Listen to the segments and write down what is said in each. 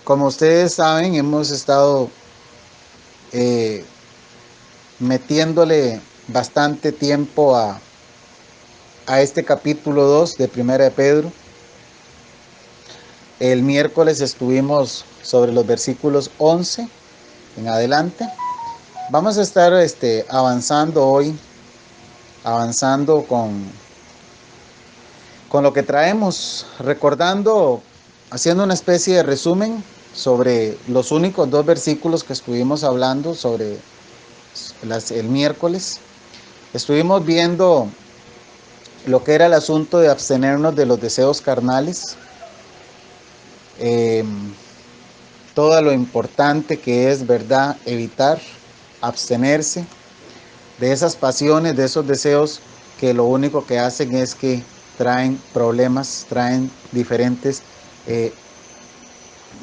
Como ustedes saben, hemos estado eh, metiéndole bastante tiempo a este capítulo 2 de Primera de Pedro. El miércoles estuvimos sobre los versículos 11 en adelante. Vamos a estar avanzando hoy, avanzando con lo que traemos, recordando, haciendo una especie de resumen sobre los únicos dos versículos que estuvimos hablando sobre el miércoles. Estuvimos viendo lo que era el asunto de abstenernos de los deseos carnales, eh, todo lo importante que es, ¿verdad?, evitar, abstenerse de esas pasiones, de esos deseos que lo único que hacen es que traen problemas, traen diferentes,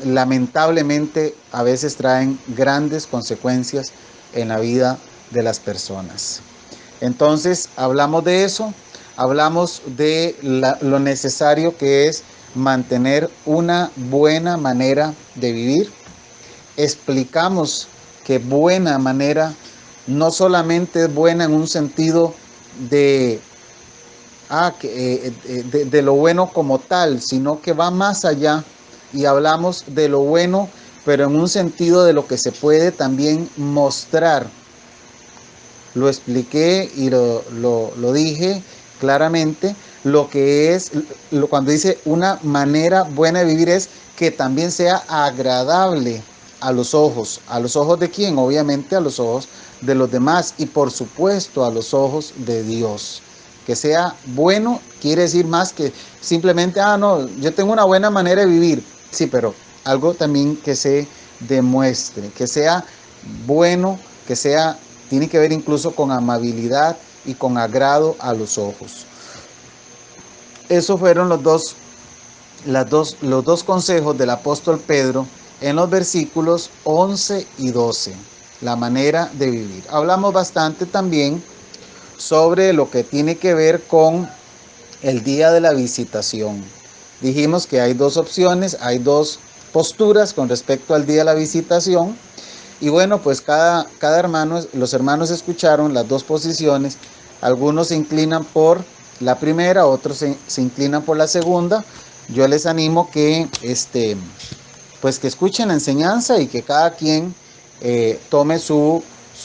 lamentablemente a veces traen grandes consecuencias en la vida de las personas. Entonces hablamos de eso, hablamos de lo necesario que es mantener una buena manera de vivir. Explicamos que buena manera no solamente es buena en un sentido de, de lo bueno como tal, sino que va más allá, y hablamos de lo bueno, pero en un sentido de lo que se puede también mostrar. Lo expliqué y lo dije claramente. Lo que es, cuando dice una manera buena de vivir, es que también sea agradable a los ojos. ¿A los ojos de quién? Obviamente a los ojos de los demás, y por supuesto a los ojos de Dios. Que sea bueno quiere decir más que simplemente, no, yo tengo una buena manera de vivir. Sí, pero algo también que se demuestre, que sea bueno, que sea, tiene que ver incluso con amabilidad y con agrado a los ojos. Esos fueron los dos consejos del apóstol Pedro en los versículos 11 y 12, la manera de vivir. Hablamos bastante también sobre lo que tiene que ver con el día de la visitación. Dijimos que hay dos opciones, hay dos posturas con respecto al día de la visitación. Y bueno, pues cada hermano, los hermanos escucharon las dos posiciones. Algunos se inclinan por la primera, otros se inclinan por la segunda. Yo les animo que, pues que escuchen la enseñanza y que cada quien tome su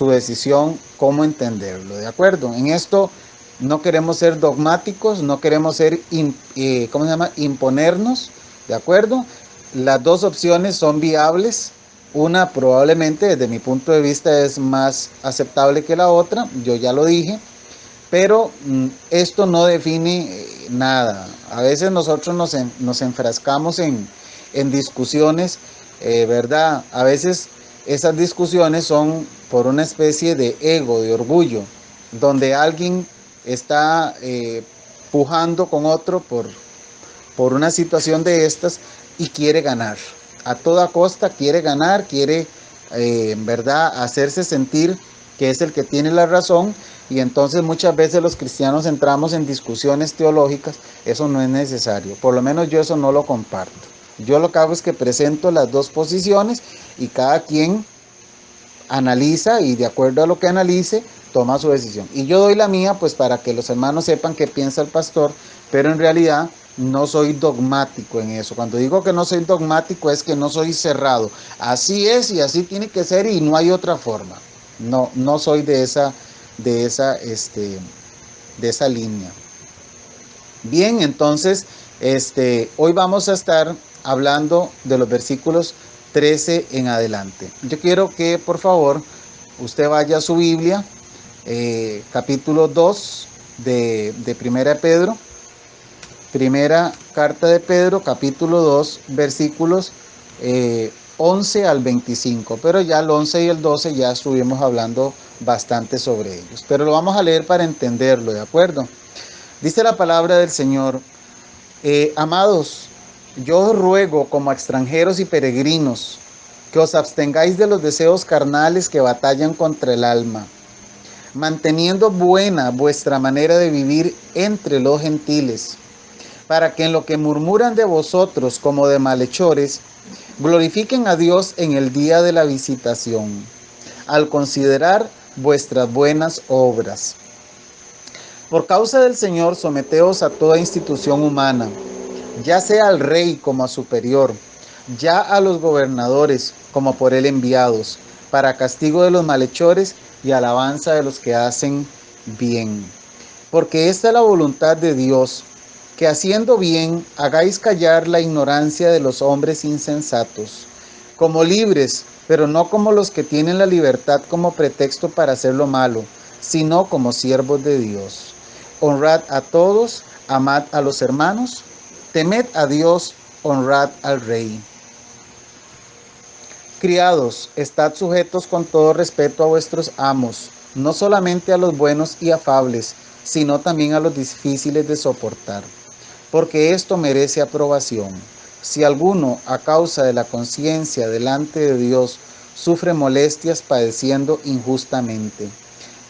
decisión, cómo entenderlo, ¿de acuerdo? En esto no queremos ser dogmáticos, no queremos ser, ¿cómo se llama?, imponernos, ¿de acuerdo? Las dos opciones son viables. Una probablemente desde mi punto de vista es más aceptable que la otra, yo ya lo dije, pero esto no define nada. A veces nosotros nos enfrascamos en discusiones, ¿verdad? A veces esas discusiones son por una especie de ego, de orgullo, donde alguien está pujando con otro por una situación de estas y quiere ganar. A toda costa quiere ganar, quiere, en verdad, hacerse sentir que es el que tiene la razón, y entonces muchas veces los cristianos entramos en discusiones teológicas. Eso no es necesario, por lo menos yo eso no lo comparto. Yo lo que hago es que presento las dos posiciones y cada quien analiza, y de acuerdo a lo que analice toma su decisión. Y yo doy la mía pues para que los hermanos sepan qué piensa el pastor, pero en realidad no soy dogmático en eso. Cuando digo que no soy dogmático es que no soy cerrado. Así es y así tiene que ser y no hay otra forma. No soy de esa línea. Bien, entonces hoy vamos a estar hablando de los versículos 13 en adelante. Yo quiero que por favor usted vaya a su Biblia, capítulo 2 de Primera de Pedro, primera carta de Pedro, capítulo 2, versículos 11 al 25, pero ya el 11 y el 12 ya estuvimos hablando bastante sobre ellos, pero lo vamos a leer para entenderlo, ¿de acuerdo? Dice la palabra del Señor: amados, yo os ruego como extranjeros y peregrinos que os abstengáis de los deseos carnales que batallan contra el alma, manteniendo buena vuestra manera de vivir entre los gentiles, para que en lo que murmuran de vosotros como de malhechores, Glorifiquen a Dios en el día de la visitación, al considerar vuestras buenas obras. Por causa del Señor, someteos a toda institución humana, ya sea al rey como a superior, ya a los gobernadores como por él enviados, para castigo de los malhechores y alabanza de los que hacen bien. Porque esta es la voluntad de Dios, que haciendo bien hagáis callar la ignorancia de los hombres insensatos, como libres, pero no como los que tienen la libertad como pretexto para hacer lo malo, sino como siervos de Dios. Honrad a todos, amad a los hermanos, temed a Dios, honrad al Rey. Criados, estad sujetos con todo respeto a vuestros amos, no solamente a los buenos y afables, sino también a los difíciles de soportar, porque esto merece aprobación. Si alguno, a causa de la conciencia delante de Dios, sufre molestias padeciendo injustamente,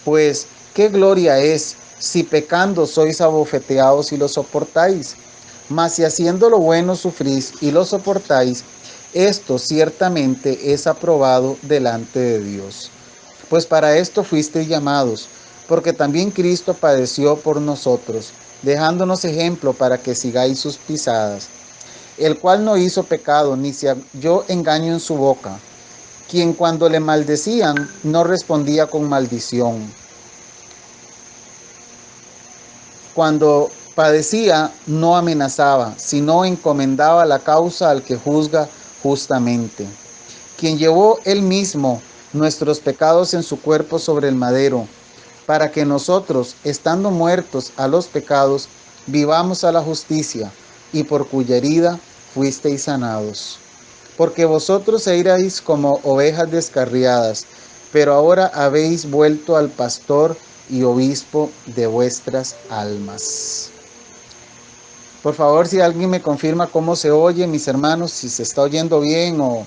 pues, ¿qué gloria es si pecando sois abofeteados y lo soportáis? Mas si haciendo lo bueno sufrís y lo soportáis, esto ciertamente es aprobado delante de Dios. Pues para esto fuisteis llamados, porque también Cristo padeció por nosotros, dejándonos ejemplo para que sigáis sus pisadas, el cual no hizo pecado, ni se halló engaño en su boca, quien cuando le maldecían no respondía con maldición. Cuando padecía no amenazaba, sino encomendaba la causa al que juzga justamente, quien llevó él mismo nuestros pecados en su cuerpo sobre el madero, para que nosotros, estando muertos a los pecados, vivamos a la justicia, y por cuya herida fuisteis sanados. Porque vosotros erais como ovejas descarriadas, pero ahora habéis vuelto al pastor y obispo de vuestras almas. Por favor, si alguien me confirma cómo se oye, mis hermanos, si se está oyendo bien o...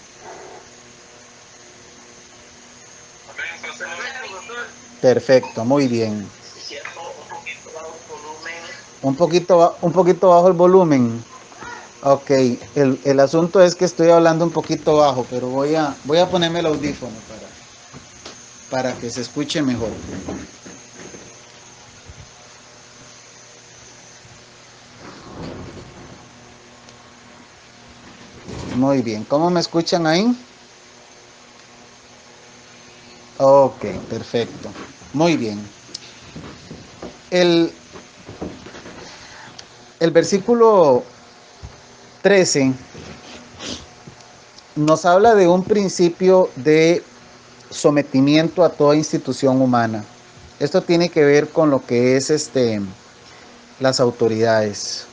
Perfecto, muy bien. Un poquito bajo el volumen. Ok, el asunto es que estoy hablando un poquito bajo, pero voy a ponerme el audífono para que se escuche mejor. Muy bien, ¿cómo me escuchan ahí? Ok, perfecto. Muy bien. El versículo 13 nos habla de un principio de sometimiento a toda institución humana. Esto tiene que ver con lo que es las autoridades.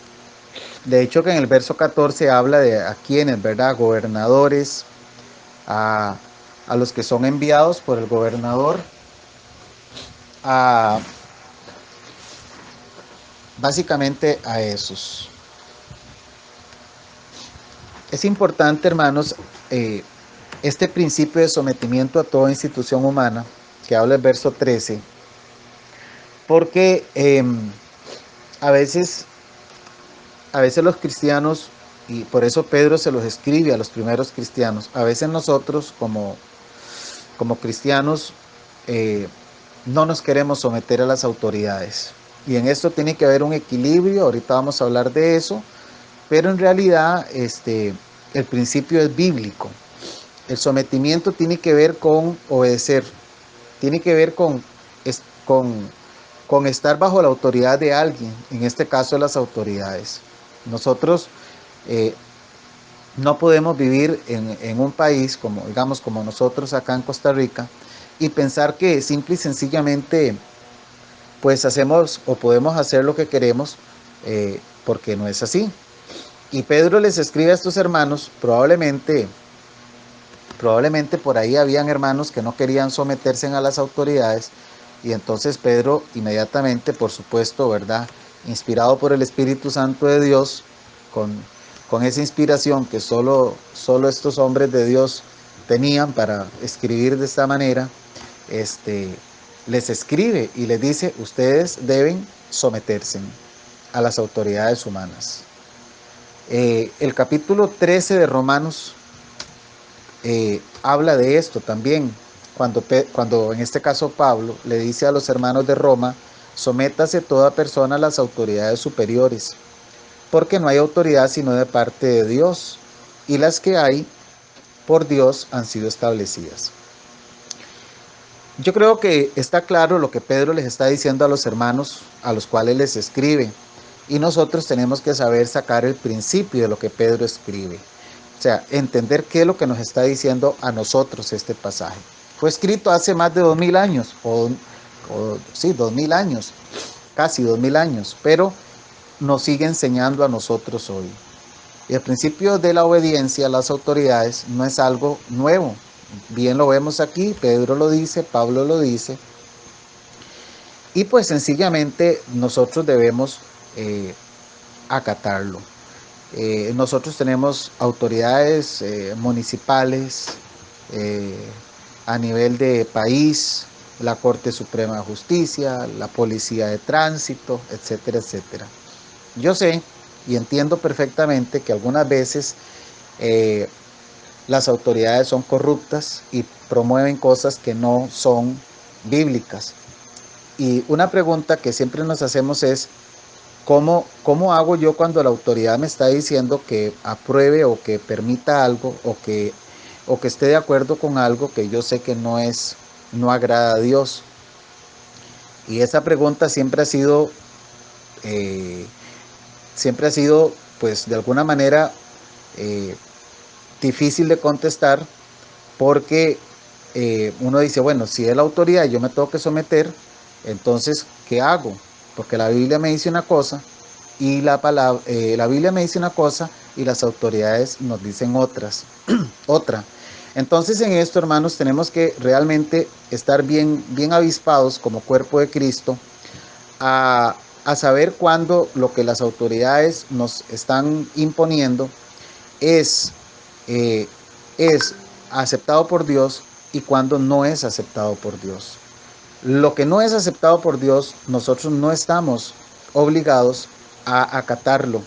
De hecho, que en el verso 14 habla de a quienes, ¿verdad? Gobernadores, a los que son enviados por el gobernador, básicamente a esos. Es importante, hermanos, este principio de sometimiento a toda institución humana, que habla el verso 13, porque a veces los cristianos, y por eso Pedro se los escribe a los primeros cristianos, a veces nosotros como cristianos no nos queremos someter a las autoridades. Y en esto tiene que haber un equilibrio, ahorita vamos a hablar de eso, pero en realidad el principio es bíblico. El sometimiento tiene que ver con obedecer, tiene que ver con estar bajo la autoridad de alguien, en este caso las autoridades. Nosotros no podemos vivir en un país como, digamos, como nosotros acá en Costa Rica y pensar que simple y sencillamente pues hacemos o podemos hacer lo que queremos, porque no es así. Y Pedro les escribe a estos hermanos, probablemente por ahí habían hermanos que no querían someterse a las autoridades, y entonces Pedro inmediatamente, por supuesto, ¿verdad?, inspirado por el Espíritu Santo de Dios, con esa inspiración que solo estos hombres de Dios tenían para escribir de esta manera, les escribe y les dice: ustedes deben someterse a las autoridades humanas. El capítulo 13 de Romanos habla de esto también, cuando en este caso Pablo le dice a los hermanos de Roma, sométase toda persona a las autoridades superiores, porque no hay autoridad sino de parte de Dios, y las que hay por Dios han sido establecidas. Yo creo que está claro lo que Pedro les está diciendo a los hermanos a los cuales les escribe, y nosotros tenemos que saber sacar el principio de lo que Pedro escribe. O sea, entender qué es lo que nos está diciendo a nosotros este pasaje. Fue escrito hace más de 2000 años, sí, 2000 años, casi 2000 años, pero nos sigue enseñando a nosotros hoy. Y el principio de la obediencia a las autoridades no es algo nuevo. Bien lo vemos aquí, Pedro lo dice, Pablo lo dice. Y pues sencillamente nosotros debemos acatarlo. Nosotros tenemos autoridades municipales a nivel de país, la Corte Suprema de Justicia, la Policía de Tránsito, etcétera, etcétera. Yo sé y entiendo perfectamente que algunas veces las autoridades son corruptas y promueven cosas que no son bíblicas. Y una pregunta que siempre nos hacemos es, ¿cómo hago yo cuando la autoridad me está diciendo que apruebe o que permita algo o que esté de acuerdo con algo que yo sé que no agrada a Dios? Y esa pregunta siempre ha sido pues de alguna manera difícil de contestar, porque uno dice, bueno, si es la autoridad y yo me tengo que someter, entonces, ¿qué hago? Porque la Biblia me dice una cosa y la Biblia me dice una cosa y las autoridades nos dicen otra. Entonces, en esto, hermanos, tenemos que realmente estar bien avispados como cuerpo de Cristo a saber cuándo lo que las autoridades nos están imponiendo es aceptado por Dios y cuando no es aceptado por Dios. Lo que no es aceptado por Dios, nosotros no estamos obligados a acatarlo.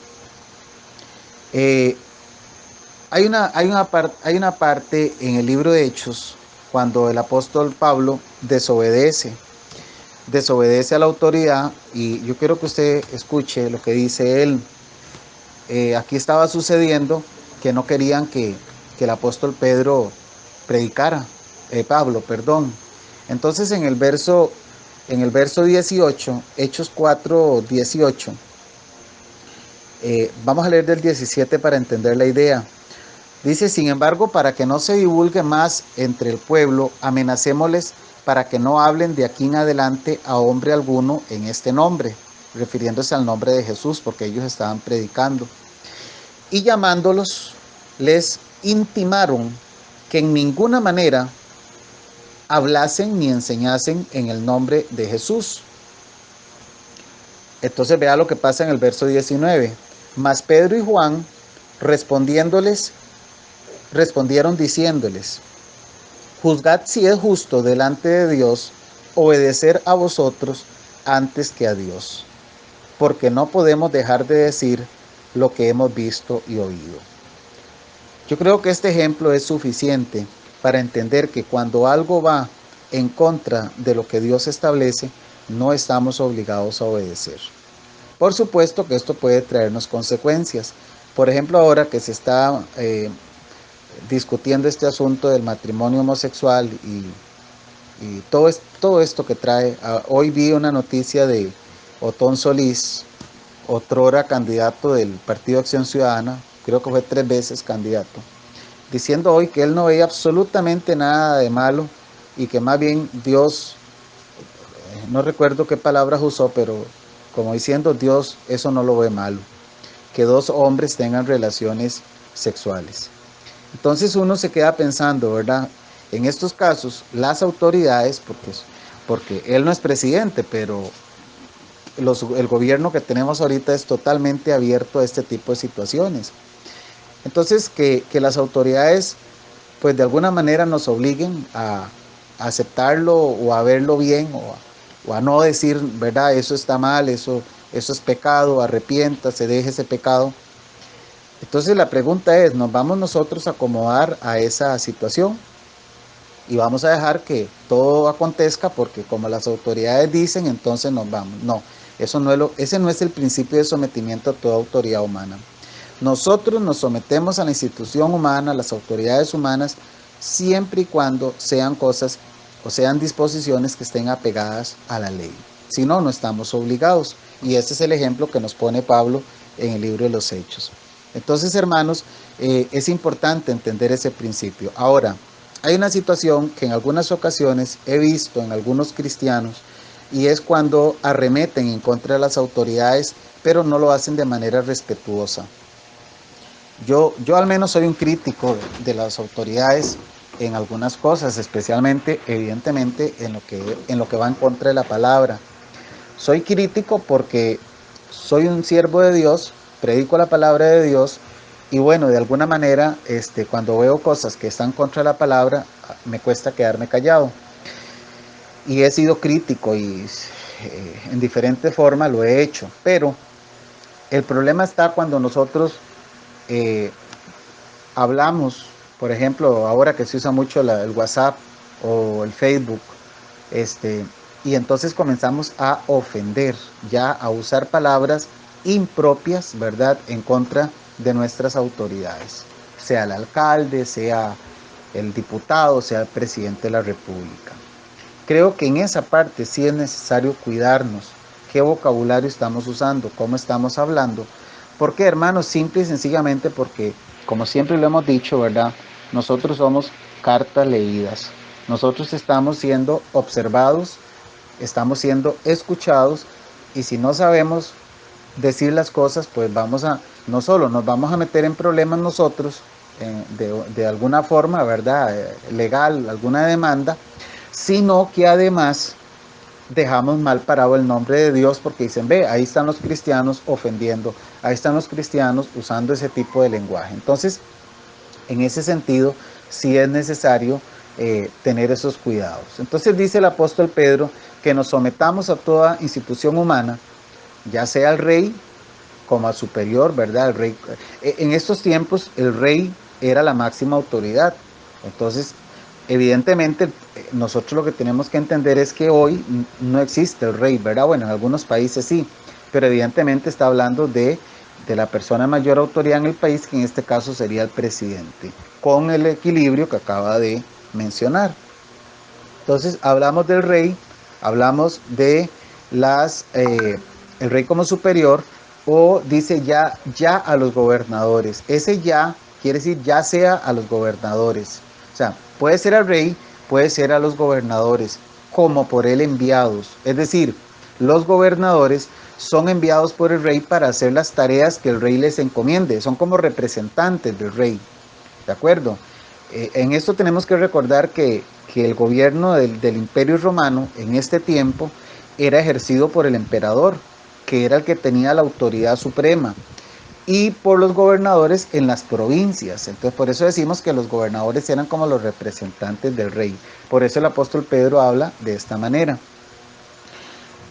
Hay una parte en el libro de Hechos cuando el apóstol Pablo desobedece a la autoridad, y yo quiero que usted escuche lo que dice él. Aquí estaba sucediendo que no querían que el apóstol Pablo, perdón. Entonces en el verso 18, Hechos 4, 18, vamos a leer del 17 para entender la idea. Dice, sin embargo, para que no se divulgue más entre el pueblo, amenacémosles para que no hablen de aquí en adelante a hombre alguno en este nombre, refiriéndose al nombre de Jesús, porque ellos estaban predicando. Y llamándolos, les intimaron que en ninguna manera hablasen ni enseñasen en el nombre de Jesús. Entonces vea lo que pasa en el verso 19. Mas Pedro y Juan respondieron diciéndoles, juzgad si es justo delante de Dios obedecer a vosotros antes que a Dios, porque no podemos dejar de decir lo que hemos visto y oído. Yo creo que este ejemplo es suficiente para entender que cuando algo va en contra de lo que Dios establece, no estamos obligados a obedecer. Por supuesto que esto puede traernos consecuencias. Por ejemplo, ahora que se está discutiendo este asunto del matrimonio homosexual y todo esto que trae. Hoy vi una noticia de Otón Solís, otrora candidato del Partido Acción Ciudadana, creo que fue 3 veces candidato, diciendo hoy que él no veía absolutamente nada de malo y que más bien Dios, no recuerdo qué palabras usó, pero como diciendo Dios eso no lo ve malo, que 2 hombres tengan relaciones sexuales. Entonces uno se queda pensando, ¿verdad? En estos casos, las autoridades, porque él no es presidente, pero el gobierno que tenemos ahorita es totalmente abierto a este tipo de situaciones. Entonces, que las autoridades, pues de alguna manera nos obliguen a aceptarlo o a verlo bien o a no decir, ¿verdad? Eso está mal, eso es pecado, arrepiéntase, deje ese pecado. Entonces la pregunta es, ¿nos vamos nosotros a acomodar a esa situación? Y vamos a dejar que todo acontezca porque como las autoridades dicen, entonces nos vamos. No, ese no es el principio de sometimiento a toda autoridad humana. Nosotros nos sometemos a la institución humana, a las autoridades humanas, siempre y cuando sean cosas o sean disposiciones que estén apegadas a la ley. Si no, no estamos obligados. Y ese es el ejemplo que nos pone Pablo en el libro de los Hechos. Entonces, hermanos, es importante entender ese principio. Ahora, hay una situación que en algunas ocasiones he visto en algunos cristianos y es cuando arremeten en contra de las autoridades, pero no lo hacen de manera respetuosa. Yo al menos soy un crítico de las autoridades en algunas cosas, especialmente, evidentemente, en lo que va en contra de la palabra. Soy crítico porque soy un siervo de Dios, predico la palabra de Dios y bueno, de alguna manera, cuando veo cosas que están contra la palabra, me cuesta quedarme callado. Y he sido crítico y en diferentes formas lo he hecho, pero el problema está cuando nosotros eh, hablamos, por ejemplo, ahora que se usa mucho el WhatsApp o el Facebook, y entonces comenzamos a ofender, ya a usar palabras impropias, ¿verdad?, en contra de nuestras autoridades, sea el alcalde, sea el diputado, sea el presidente de la República. Creo que en esa parte sí es necesario cuidarnos, qué vocabulario estamos usando, cómo estamos hablando. ¿Por qué, hermanos? Simple y sencillamente porque, como siempre lo hemos dicho, ¿verdad? Nosotros somos cartas leídas. Nosotros estamos siendo observados, estamos siendo escuchados y si no sabemos decir las cosas, pues no solo nos vamos a meter en problemas nosotros, de alguna forma, ¿verdad? Legal, alguna demanda, sino que además dejamos mal parado el nombre de Dios porque dicen, ve, ahí están los cristianos ofendiendo, ahí están los cristianos usando ese tipo de lenguaje. Entonces, en ese sentido, sí es necesario tener esos cuidados. Entonces dice el apóstol Pedro que nos sometamos a toda institución humana, ya sea al rey como al superior, ¿verdad? El rey, en estos tiempos el rey era la máxima autoridad. Entonces, evidentemente, nosotros lo que tenemos que entender es que hoy no existe el rey, ¿verdad? Bueno, en algunos países sí, pero evidentemente está hablando de la persona de mayor autoridad en el país, que en este caso sería el presidente, con el equilibrio que acaba de mencionar. Entonces, hablamos del rey, hablamos de el rey como superior, o dice ya a los gobernadores. Ese ya quiere decir ya sea a los gobernadores. O sea, puede ser al rey, puede ser a los gobernadores, como por él enviados. Es decir, los gobernadores son enviados por el rey para hacer las tareas que el rey les encomiende. Son como representantes del rey. ¿De acuerdo? En esto tenemos que recordar que el gobierno del Imperio Romano en este tiempo era ejercido por el emperador, que era el que tenía la autoridad suprema, y por los gobernadores en las provincias. Entonces, por eso decimos que los gobernadores eran como los representantes del rey. Por eso el apóstol Pedro habla de esta manera.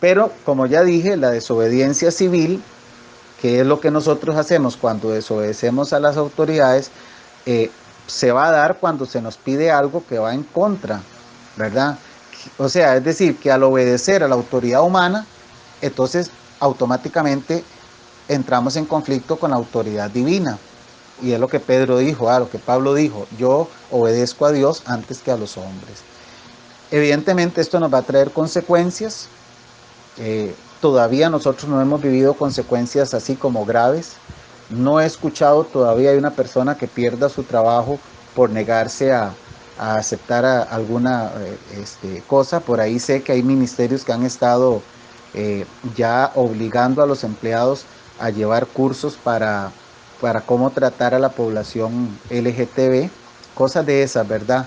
Pero, como ya dije, la desobediencia civil, que es lo que nosotros hacemos cuando desobedecemos a las autoridades, se va a dar cuando se nos pide algo que va en contra, ¿verdad? O sea, es decir, que al obedecer a la autoridad humana, entonces automáticamente entramos en conflicto con la autoridad divina. Y es lo que Pedro dijo, lo que Pablo dijo, yo obedezco a Dios antes que a los hombres. Evidentemente esto nos va a traer consecuencias. Todavía nosotros no hemos vivido consecuencias así como graves. No he escuchado todavía de una persona que pierda su trabajo por negarse a aceptar alguna cosa. Por ahí sé que hay ministerios que han estado ya obligando a los empleados a llevar cursos para cómo tratar a la población LGTB, cosas de esas, ¿verdad?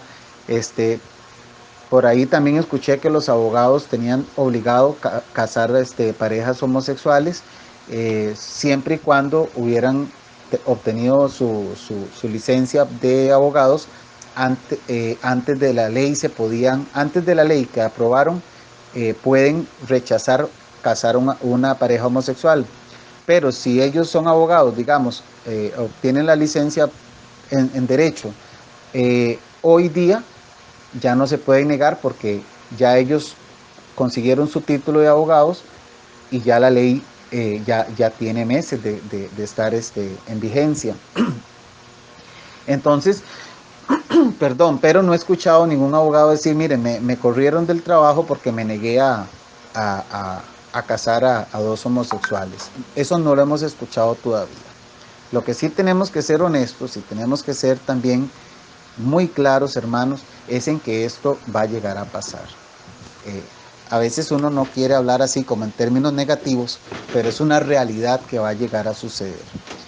Por ahí también escuché que los abogados tenían obligado casar parejas homosexuales, siempre y cuando hubieran obtenido su licencia de abogados. Antes de la ley antes de la ley que aprobaron, pueden rechazar casar una pareja homosexual. Pero si ellos son abogados, digamos, obtienen la licencia en derecho, hoy día ya no se puede negar porque ya ellos consiguieron su título de abogados y ya la ley ya tiene meses de estar en vigencia. Entonces, perdón, pero no he escuchado ningún abogado decir, mire, me corrieron del trabajo porque me negué a casar a dos homosexuales. Eso no lo hemos escuchado todavía. Lo que sí tenemos que ser honestos y tenemos que ser también muy claros, hermanos, es en que esto va a llegar a pasar. A veces uno no quiere hablar así como en términos negativos, pero es una realidad que va a llegar a suceder.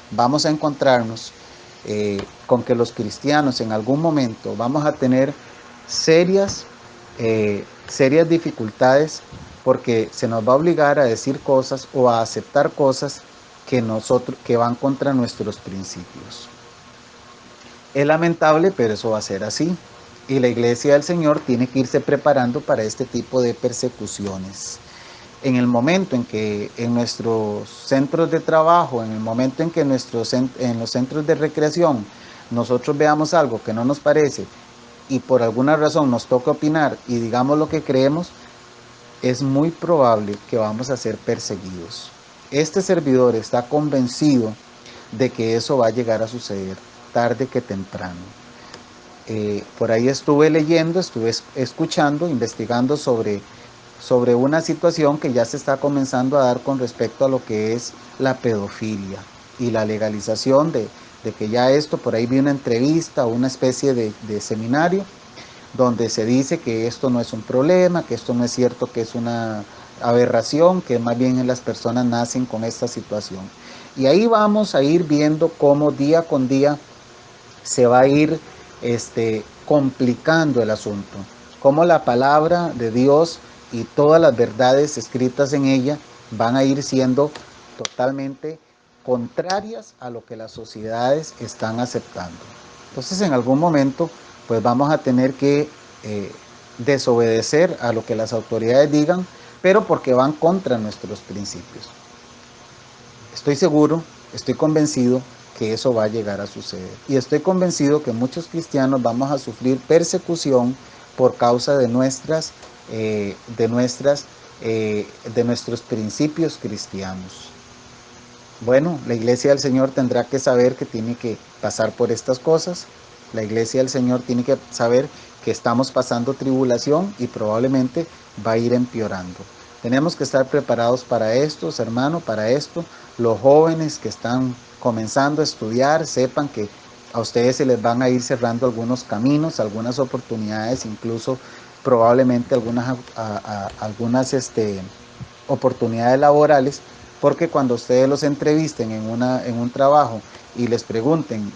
Vamos a encontrarnos con que los cristianos en algún momento vamos a tener serias dificultades porque se nos va a obligar a decir cosas o a aceptar cosas que van contra nuestros principios. Es lamentable, pero eso va a ser así. Y la iglesia del Señor tiene que irse preparando para este tipo de persecuciones. En el momento en que en nuestros centros de trabajo, en el momento en que en los centros de recreación nosotros veamos algo que no nos parece y por alguna razón nos toca opinar y digamos lo que creemos, es muy probable que vamos a ser perseguidos. Este servidor está convencido de que eso va a llegar a suceder tarde que temprano. Por ahí estuve leyendo, estuve escuchando, investigando sobre una situación que ya se está comenzando a dar con respecto a lo que es la pedofilia y la legalización de que ya esto, por ahí vi una entrevista o una especie de seminario donde se dice que esto no es un problema, que esto no es cierto, que es una aberración, que más bien las personas nacen con esta situación. Y ahí vamos a ir viendo cómo día con día se va a ir complicando el asunto, cómo la palabra de Dios y todas las verdades escritas en ella van a ir siendo totalmente contrarias a lo que las sociedades están aceptando. Entonces en algún momento pues vamos a tener que desobedecer a lo que las autoridades digan, pero porque van contra nuestros principios. Estoy seguro, estoy convencido que eso va a llegar a suceder. Y estoy convencido que muchos cristianos vamos a sufrir persecución por causa de nuestros principios cristianos. Bueno, la iglesia del Señor tendrá que saber que tiene que pasar por estas cosas. La iglesia del Señor tiene que saber que estamos pasando tribulación y probablemente va a ir empeorando. Tenemos que estar preparados para esto, hermanos, para esto. Los jóvenes que están comenzando a estudiar, sepan que a ustedes se les van a ir cerrando algunos caminos, algunas oportunidades, incluso probablemente algunas oportunidades laborales, porque cuando ustedes los entrevisten en un trabajo y les pregunten,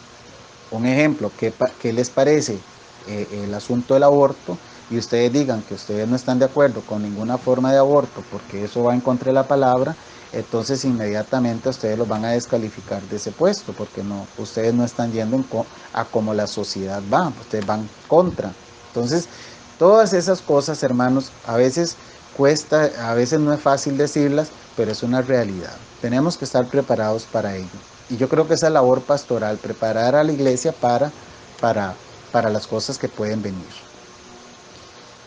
un ejemplo, qué les parece el asunto del aborto, y ustedes digan que ustedes no están de acuerdo con ninguna forma de aborto porque eso va en contra de la palabra, entonces inmediatamente ustedes los van a descalificar de ese puesto porque ustedes no están yendo a como la sociedad va, ustedes van contra. Entonces, todas esas cosas, hermanos, a veces cuesta, a veces no es fácil decirlas, pero es una realidad. Tenemos que estar preparados para ello. Y yo creo que esa labor pastoral, preparar a la iglesia para las cosas que pueden venir.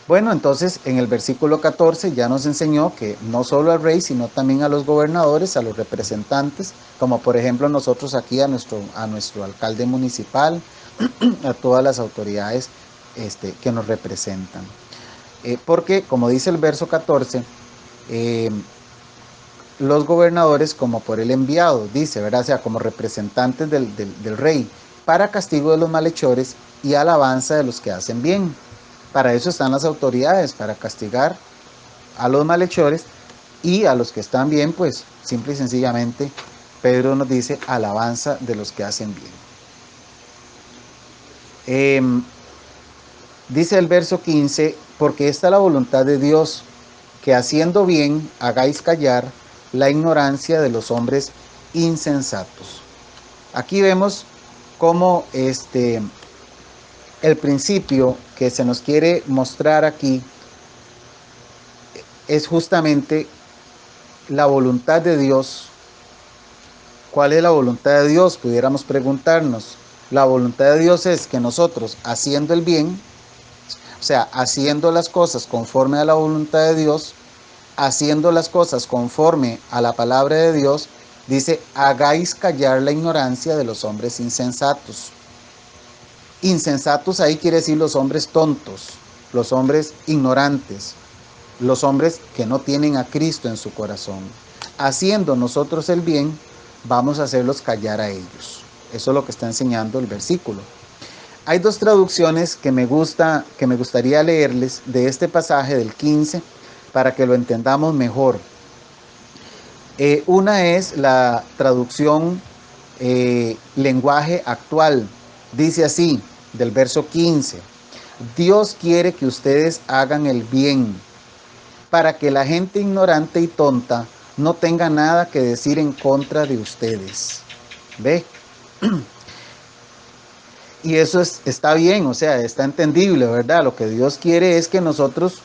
Bueno, entonces en el versículo 14 ya nos enseñó que no solo al rey, sino también a los gobernadores, a los representantes, como por ejemplo nosotros aquí a nuestro alcalde municipal, a todas las autoridades que nos representan. Porque, como dice el verso 14, los gobernadores como por el enviado, dice, ¿verdad? O sea, como representantes del rey, para castigo de los malhechores y alabanza de los que hacen bien. Para eso están las autoridades, para castigar a los malhechores y a los que están bien, pues simple y sencillamente Pedro nos dice alabanza de los que hacen bien. Dice el verso 15, porque esta es la voluntad de Dios, que haciendo bien hagáis callar la ignorancia de los hombres insensatos. Aquí vemos cómo el principio que se nos quiere mostrar aquí es justamente la voluntad de Dios ¿Cuál es la voluntad de Dios? Pudiéramos preguntarnos. La voluntad de Dios es que nosotros, haciendo el bien, o sea, haciendo las cosas conforme a la voluntad de Dios, haciendo las cosas conforme a la palabra de Dios, dice, hagáis callar la ignorancia de los hombres insensatos. Insensatos ahí quiere decir los hombres tontos, los hombres ignorantes, los hombres que no tienen a Cristo en su corazón. Haciendo nosotros el bien, vamos a hacerlos callar a ellos. Eso es lo que está enseñando el versículo. Hay dos traducciones que me gustaría leerles de este pasaje del 15 para que lo entendamos mejor. Una es la traducción lenguaje actual. Dice así, del verso 15: Dios quiere que ustedes hagan el bien, para que la gente ignorante y tonta no tenga nada que decir en contra de ustedes. ¿Ve? Y eso está bien, o sea, está entendible, ¿verdad? Lo que Dios quiere es que nosotros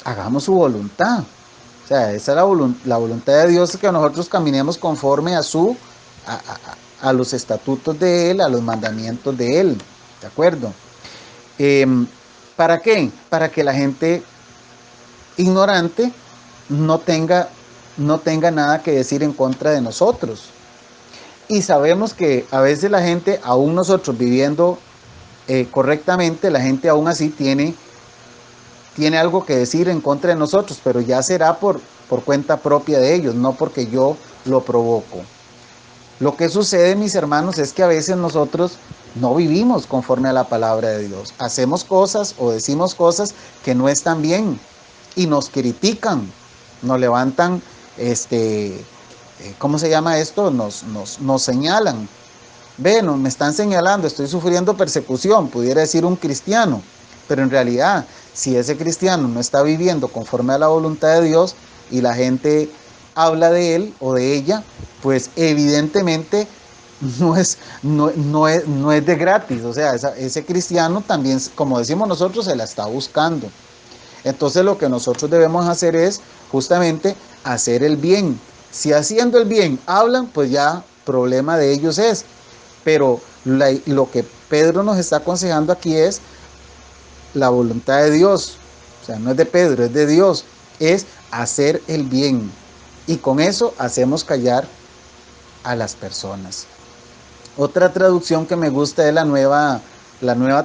hagamos su voluntad. O sea, esa es la voluntad de Dios, que nosotros caminemos conforme a los estatutos de Él, a los mandamientos de Él. ¿De acuerdo? ¿Para qué? Para que la gente ignorante no tenga nada que decir en contra de nosotros. Y sabemos que a veces la gente, aún nosotros viviendo correctamente, la gente aún así tiene algo que decir en contra de nosotros, pero ya será por cuenta propia de ellos, no porque yo lo provoco. Lo que sucede, mis hermanos, es que a veces nosotros no vivimos conforme a la palabra de Dios. Hacemos cosas o decimos cosas que no están bien y nos critican, nos levantan, ¿cómo se llama esto? Nos señalan. Ven, me están señalando, estoy sufriendo persecución, pudiera decir un cristiano, pero en realidad, si ese cristiano no está viviendo conforme a la voluntad de Dios y la gente habla de él o de ella, pues evidentemente no es de gratis. O sea, ese cristiano también, como decimos nosotros, se la está buscando. Entonces lo que nosotros debemos hacer es justamente hacer el bien. Si haciendo el bien hablan, pues ya problema de ellos es. Pero lo que Pedro nos está aconsejando aquí es la voluntad de Dios. O sea, no es de Pedro, es de Dios. Es hacer el bien. Y con eso hacemos callar a las personas. Otra traducción que me gusta es la nueva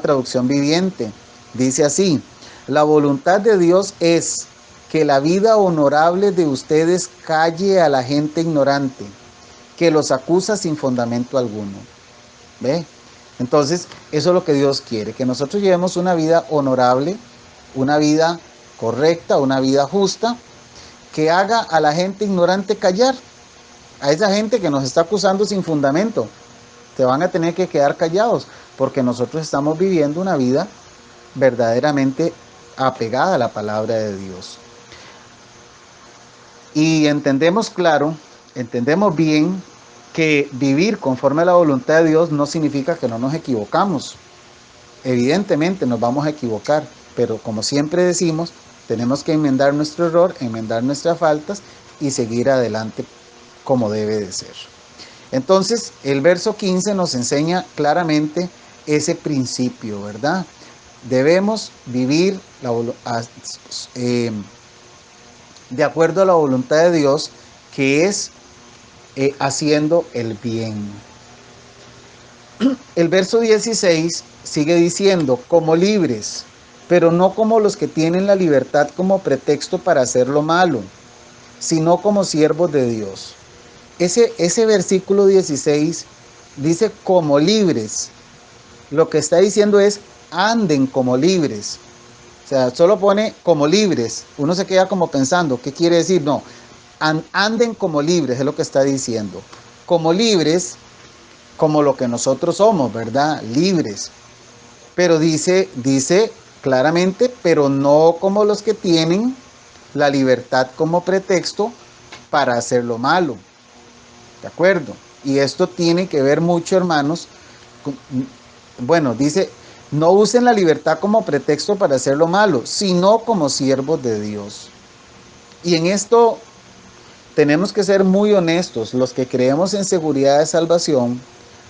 traducción viviente. Dice así: la voluntad de Dios es que la vida honorable de ustedes calle a la gente ignorante, que los acusa sin fundamento alguno. ¿Ve? Entonces, eso es lo que Dios quiere, que nosotros llevemos una vida honorable, una vida correcta, una vida justa, que haga a la gente ignorante callar, a esa gente que nos está acusando sin fundamento. Te van a tener que quedar callados, porque nosotros estamos viviendo una vida verdaderamente apegada a la palabra de Dios. Y entendemos bien que vivir conforme a la voluntad de Dios no significa que no nos equivocamos. Evidentemente nos vamos a equivocar, pero como siempre decimos, tenemos que enmendar nuestro error, enmendar nuestras faltas y seguir adelante como debe de ser. Entonces, el verso 15 nos enseña claramente ese principio, ¿verdad? Debemos vivir de acuerdo a la voluntad de Dios, que es haciendo el bien. El verso 16 sigue diciendo: como libres, pero no como los que tienen la libertad como pretexto para hacer lo malo, sino como siervos de Dios. Ese versículo 16 dice como libres. Lo que está diciendo es anden como libres. O sea, solo pone como libres. Uno se queda como pensando, ¿qué quiere decir? No, anden como libres, es lo que está diciendo. Como libres, como lo que nosotros somos, ¿verdad? Libres. Pero dice claramente, pero no como los que tienen la libertad como pretexto para hacer lo malo. ¿De acuerdo? Y esto tiene que ver mucho, hermanos. Bueno, dice, no usen la libertad como pretexto para hacer lo malo, sino como siervos de Dios. Y en esto tenemos que ser muy honestos, los que creemos en seguridad de salvación,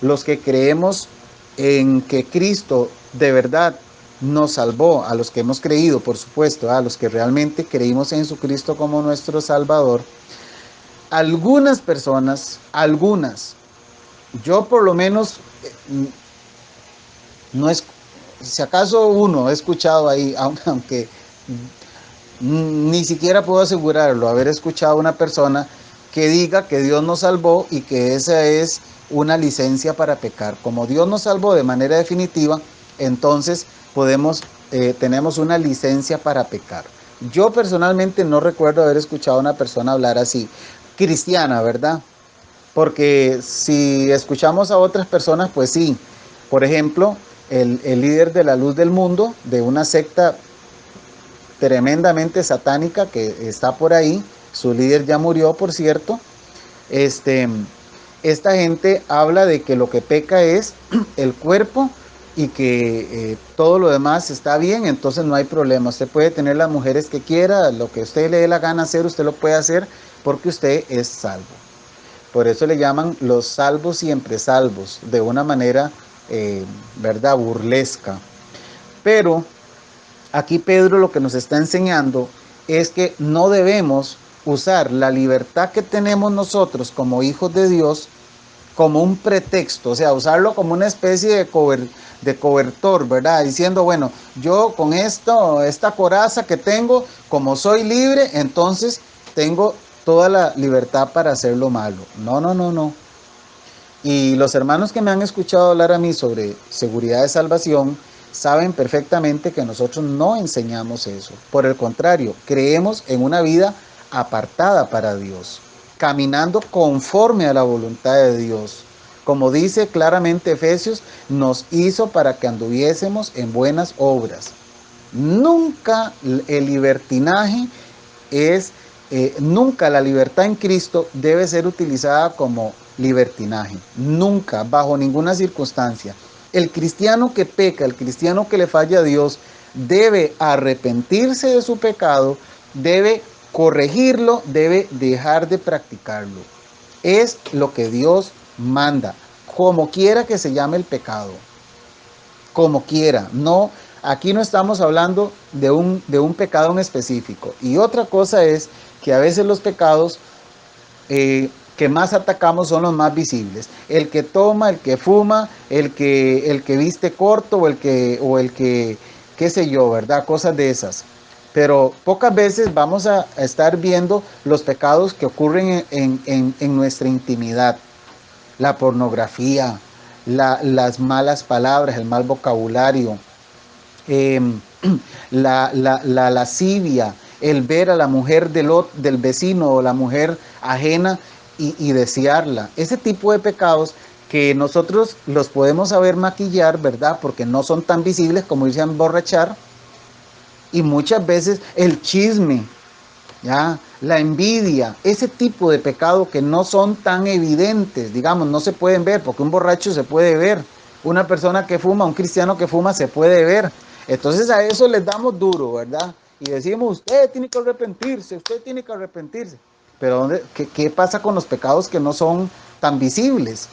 los que creemos en que Cristo de verdad nos salvó, a los que hemos creído, por supuesto, a los que realmente creímos en Jesucristo como nuestro Salvador. Algunas personas, yo por lo menos, no es, si acaso uno he escuchado ahí, aunque ni siquiera puedo asegurarlo, haber escuchado a una persona que diga que Dios nos salvó y que esa es una licencia para pecar. Como Dios nos salvó de manera definitiva, entonces tenemos una licencia para pecar. Yo personalmente no recuerdo haber escuchado a una persona hablar así, cristiana, ¿verdad? Porque si escuchamos a otras personas, pues sí. Por ejemplo, el líder de la Luz del Mundo, de una secta tremendamente satánica que está por ahí, su líder ya murió, por cierto. Esta gente habla de que lo que peca es el cuerpo y que todo lo demás está bien, entonces no hay problema. Usted puede tener las mujeres que quiera, lo que usted le dé la gana hacer, usted lo puede hacer porque usted es salvo. Por eso le llaman los salvos siempre salvos, de una manera, ¿verdad?, burlesca. Pero aquí Pedro lo que nos está enseñando es que no debemos usar la libertad que tenemos nosotros como hijos de Dios como un pretexto, o sea, usarlo como una especie de cobertor, ¿verdad? Diciendo, bueno, yo con esta coraza que tengo, como soy libre, entonces tengo toda la libertad para hacer lo malo. No, no, no, no. Y los hermanos que me han escuchado hablar a mí sobre seguridad de salvación saben perfectamente que nosotros no enseñamos eso. Por el contrario, creemos en una vida apartada para Dios, caminando conforme a la voluntad de Dios. Como dice claramente Efesios, nos hizo para que anduviésemos en buenas obras. Nunca el libertinaje nunca la libertad en Cristo debe ser utilizada como libertinaje. Nunca, bajo ninguna circunstancia. El cristiano que peca, el cristiano que le falla a Dios, debe arrepentirse de su pecado, debe corregirlo, debe dejar de practicarlo. Es lo que Dios manda, como quiera que se llame el pecado. Como quiera, no. Aquí no estamos hablando de un pecado en específico. Y otra cosa es que a veces los pecados que más atacamos son los más visibles. El que toma, el que fuma, el que viste corto o el que, qué sé yo, ¿verdad? Cosas de esas. Pero pocas veces vamos a estar viendo los pecados que ocurren en nuestra intimidad. La pornografía, las malas palabras, el mal vocabulario, la lascivia, el ver a la mujer del vecino o la mujer ajena y desearla. Ese tipo de pecados que nosotros los podemos saber maquillar, ¿verdad? Porque no son tan visibles como irse a emborrachar. Y muchas veces el chisme, ¿ya? La envidia, ese tipo de pecado que no son tan evidentes, digamos, no se pueden ver, porque un borracho se puede ver, una persona que fuma, un cristiano que fuma se puede ver. Entonces a eso les damos duro, ¿verdad? Y decimos, usted tiene que arrepentirse, usted tiene que arrepentirse. Pero ¿qué pasa con los pecados que no son tan visibles?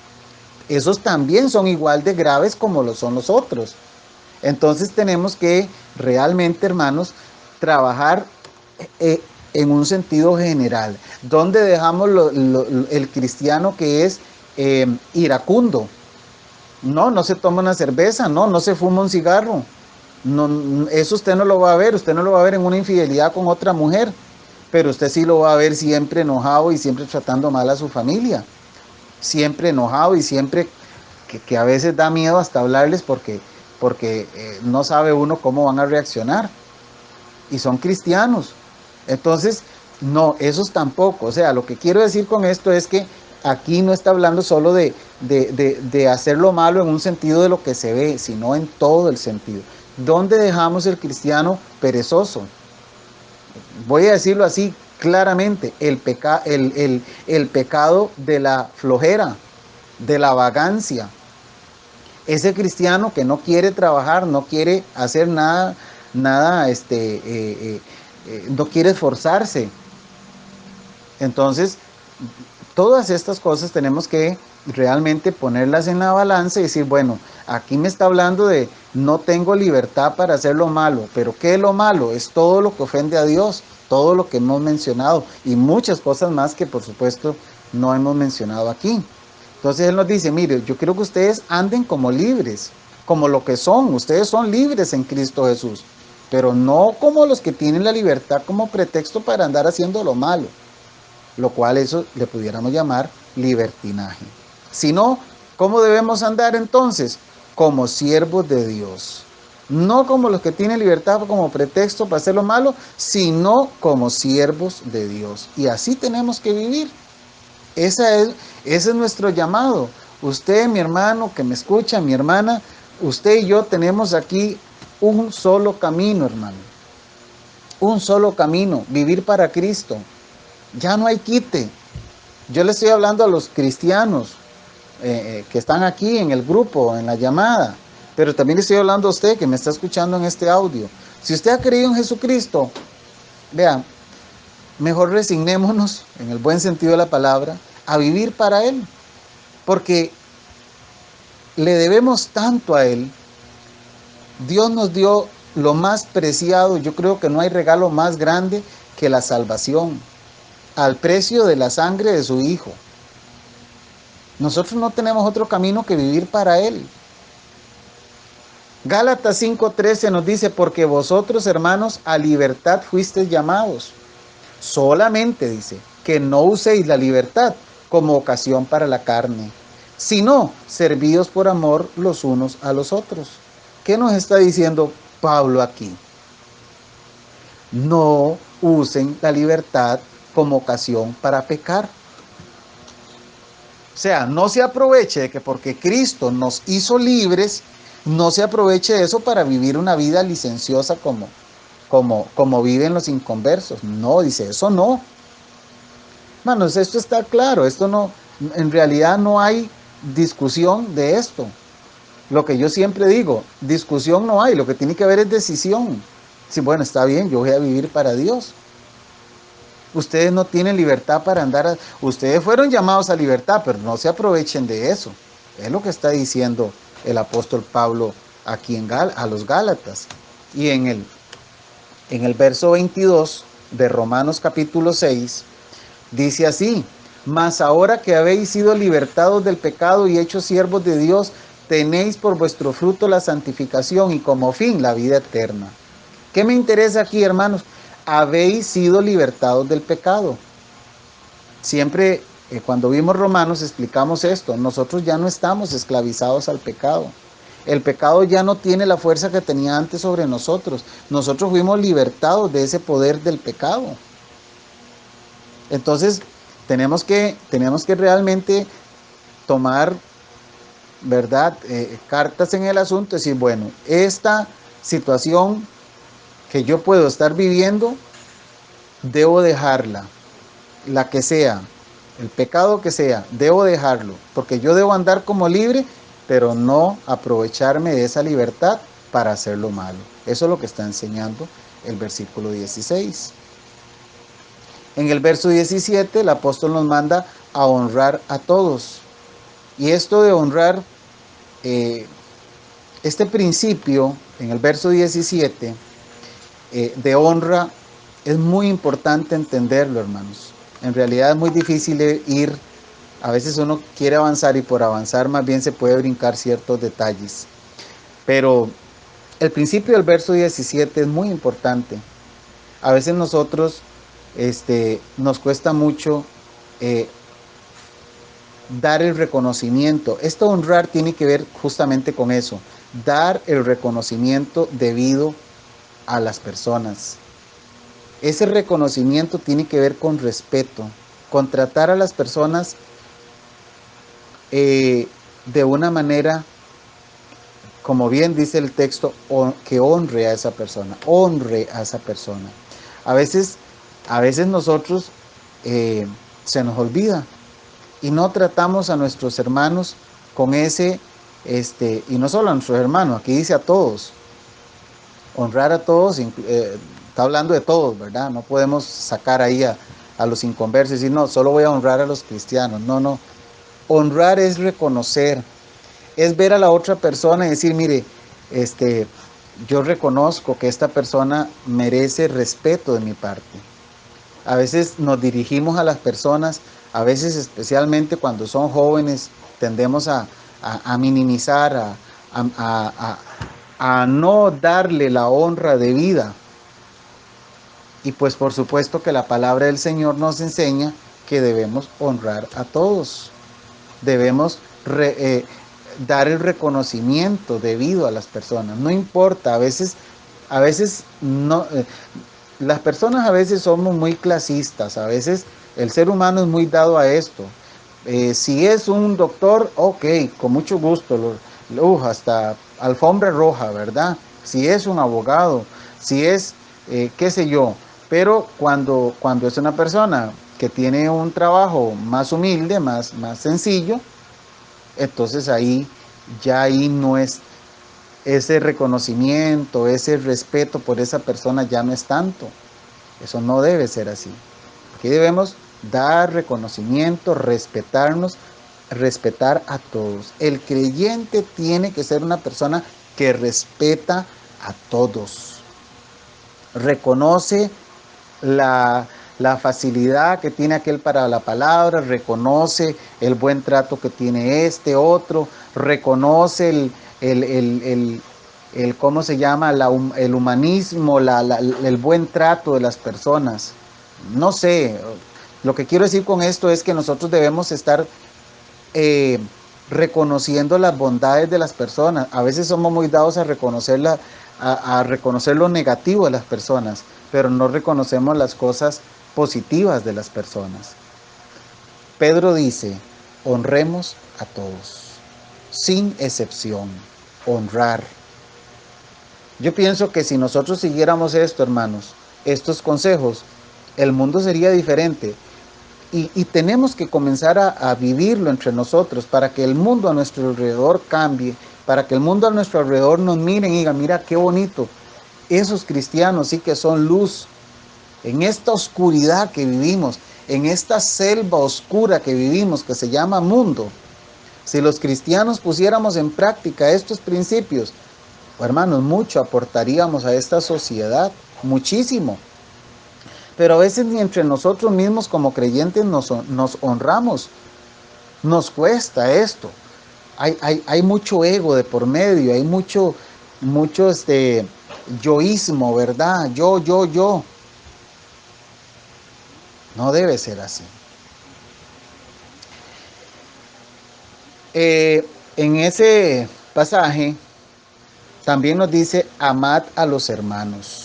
Esos también son igual de graves como lo son los otros. Entonces tenemos que realmente, hermanos, trabajar en un sentido general. ¿Dónde dejamos el cristiano que es iracundo? No se toma una cerveza, no se fuma un cigarro. No, eso usted no lo va a ver, usted no lo va a ver en una infidelidad con otra mujer, pero usted sí lo va a ver siempre enojado y siempre tratando mal a su familia. Siempre enojado y siempre que a veces da miedo hasta hablarles porque no sabe uno cómo van a reaccionar. Y son cristianos. Entonces, no, esos tampoco. O sea, lo que quiero decir con esto es que aquí no está hablando solo de hacer lo malo en un sentido de lo que se ve, sino en todo el sentido. ¿Dónde dejamos el cristiano perezoso? Voy a decirlo así claramente, el pecado de la flojera, de la vagancia. Ese cristiano que no quiere trabajar, no quiere hacer nada, no quiere esforzarse. Entonces, todas estas cosas tenemos que realmente ponerlas en la balanza y decir, bueno, aquí me está hablando de no tengo libertad para hacer lo malo, pero ¿qué es lo malo? Es todo lo que ofende a Dios, todo lo que hemos mencionado y muchas cosas más que por supuesto no hemos mencionado aquí. Entonces Él nos dice, mire, yo quiero que ustedes anden como libres, como lo que son, ustedes son libres en Cristo Jesús, pero no como los que tienen la libertad como pretexto para andar haciendo lo malo, lo cual eso le pudiéramos llamar libertinaje. Sino, ¿cómo debemos andar entonces? Como siervos de Dios. No como los que tienen libertad como pretexto para hacer lo malo, sino como siervos de Dios. Y así tenemos que vivir. Ese es nuestro llamado. Usted, mi hermano que me escucha, mi hermana, usted y yo tenemos aquí un solo camino, hermano. Un solo camino, vivir para Cristo. Ya no hay quite. Yo le estoy hablando a los cristianos que están aquí en el grupo, en la llamada, pero también le estoy hablando a usted que me está escuchando en este audio. Si usted ha creído en Jesucristo, vean, mejor resignémonos, en el buen sentido de la palabra, a vivir para Él, porque le debemos tanto a Él. Dios nos dio lo más preciado. Yo creo que no hay regalo más grande que la salvación, al precio de la sangre de su Hijo. Nosotros no tenemos otro camino que vivir para Él. Gálatas 5:13 nos dice, porque vosotros, hermanos, a libertad fuisteis llamados. Solamente, dice, que no uséis la libertad como ocasión para la carne, sino servíos por amor los unos a los otros. ¿Qué nos está diciendo Pablo aquí? No usen la libertad como ocasión para pecar. O sea, no se aproveche de que porque Cristo nos hizo libres, no se aproveche de eso para vivir una vida licenciosa como viven los inconversos. No, dice, eso no. Hermanos, esto está claro, esto no, en realidad no hay discusión de esto. Lo que yo siempre digo, discusión no hay, lo que tiene que haber es decisión. Sí, bueno, está bien, yo voy a vivir para Dios. Ustedes no tienen libertad para andar, ustedes fueron llamados a libertad, pero no se aprovechen de eso. Es lo que está diciendo el apóstol Pablo aquí a los Gálatas. Y en el verso 22 de Romanos capítulo 6, dice así, mas ahora que habéis sido libertados del pecado y hechos siervos de Dios, tenéis por vuestro fruto la santificación y como fin la vida eterna. ¿Qué me interesa aquí, hermanos? Habéis sido libertados del pecado. Siempre cuando vimos Romanos explicamos esto. Nosotros ya no estamos esclavizados al pecado. El pecado ya no tiene la fuerza que tenía antes sobre nosotros. Nosotros fuimos libertados de ese poder del pecado. Entonces tenemos que realmente tomar, ¿verdad? Cartas en el asunto. Decir, bueno, esta situación que yo puedo estar viviendo, debo dejarla, la que sea, el pecado que sea, debo dejarlo, porque yo debo andar como libre, pero no aprovecharme de esa libertad para hacer lo malo. Eso es lo que está enseñando el versículo 16. En el verso 17, el apóstol nos manda a honrar a todos. Y esto de honrar, este principio, en el verso 17, de honra, es muy importante entenderlo, hermanos. En realidad es muy difícil ir, a veces uno quiere avanzar y por avanzar más bien se puede brincar ciertos detalles. Pero el principio del verso 17 es muy importante. A veces nosotros nos cuesta mucho dar el reconocimiento. Esto honrar tiene que ver justamente con eso, dar el reconocimiento debido a las personas. Ese reconocimiento tiene que ver con respeto, con tratar a las personas de una manera, como bien dice el texto, que honre a esa persona, honre a esa persona. A veces nosotros se nos olvida y no tratamos a nuestros hermanos con ese, y no solo a nuestros hermanos, aquí dice a todos, honrar a todos, está hablando de todos, ¿verdad? No podemos sacar ahí a los inconversos y decir, no, solo voy a honrar a los cristianos. No, no. Honrar es reconocer, es ver a la otra persona y decir, mire, yo reconozco que esta persona merece respeto de mi parte. A veces nos dirigimos a las personas, a veces especialmente cuando son jóvenes, tendemos a minimizar, a no darle la honra debida. Y pues por supuesto que la palabra del Señor nos enseña que debemos honrar a todos. Debemos dar el reconocimiento debido a las personas. No importa, a veces no, las personas a veces somos muy clasistas, a veces el ser humano es muy dado a esto. Si es un doctor, ok, con mucho gusto, hasta alfombra roja, ¿verdad? Si es un abogado, si es, qué sé yo, pero cuando es una persona que tiene un trabajo más humilde, más sencillo, entonces ahí no es ese reconocimiento, ese respeto por esa persona, ya no es tanto. Eso no debe ser así. Aquí debemos dar reconocimiento, respetarnos, respetar a todos. El creyente tiene que ser una persona que respeta a todos. Reconoce la facilidad que tiene aquel para la palabra, reconoce el buen trato que tiene este otro, reconoce el ¿cómo se llama? El humanismo, el buen trato de las personas. No sé, lo que quiero decir con esto es que nosotros debemos estar reconociendo las bondades de las personas. A veces somos muy dados a reconocer lo negativo de las personas, pero no reconocemos las cosas positivas de las personas. Pedro dice, honremos a todos, sin excepción, honrar. Yo pienso que si nosotros siguiéramos esto, hermanos, estos consejos, el mundo sería diferente. Y tenemos que comenzar a vivirlo entre nosotros para que el mundo a nuestro alrededor cambie, para que el mundo a nuestro alrededor nos mire y diga, mira qué bonito, esos cristianos sí que son luz. En esta oscuridad que vivimos, en esta selva oscura que vivimos, que se llama mundo, si los cristianos pusiéramos en práctica estos principios, hermanos, mucho aportaríamos a esta sociedad, muchísimo. Pero a veces ni entre nosotros mismos como creyentes nos honramos. Nos cuesta esto. Hay mucho ego de por medio, hay mucho yoísmo, ¿verdad? Yo. No debe ser así. En ese pasaje también nos dice, amad a los hermanos.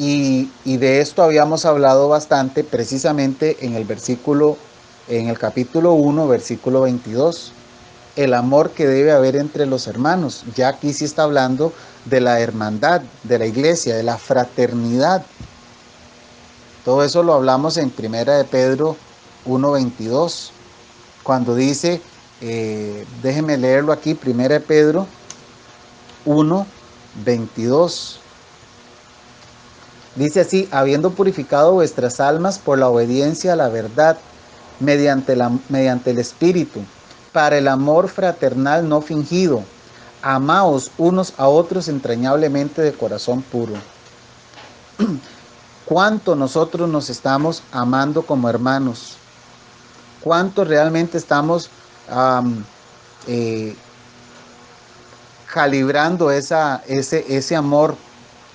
Y de esto habíamos hablado bastante precisamente en el capítulo 1, versículo 22. El amor que debe haber entre los hermanos. Ya aquí sí está hablando de la hermandad, de la iglesia, de la fraternidad. Todo eso lo hablamos en 1 de Pedro 1:22. Cuando dice, déjenme leerlo aquí, 1 de Pedro 1:22. Dice así, habiendo purificado vuestras almas por la obediencia a la verdad, mediante el Espíritu, para el amor fraternal no fingido, amaos unos a otros entrañablemente de corazón puro. ¿Cuánto nosotros nos estamos amando como hermanos? ¿Cuánto realmente estamos calibrando ese amor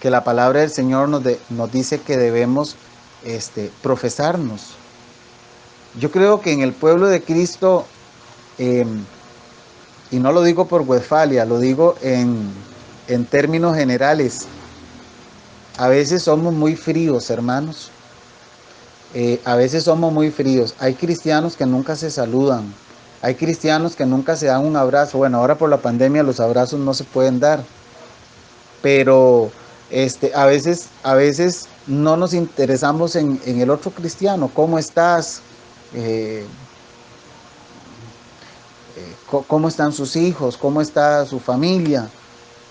que la palabra del Señor nos dice que debemos profesarnos? Yo creo que en el pueblo de Cristo, y no lo digo por Westfalia, lo digo en términos generales, a veces somos muy fríos, hermanos. A veces somos muy fríos. Hay cristianos que nunca se saludan. Hay cristianos que nunca se dan un abrazo. Bueno, ahora por la pandemia los abrazos no se pueden dar. Pero a veces no nos interesamos en el otro cristiano. ¿Cómo estás? ¿Cómo están sus hijos? ¿Cómo está su familia?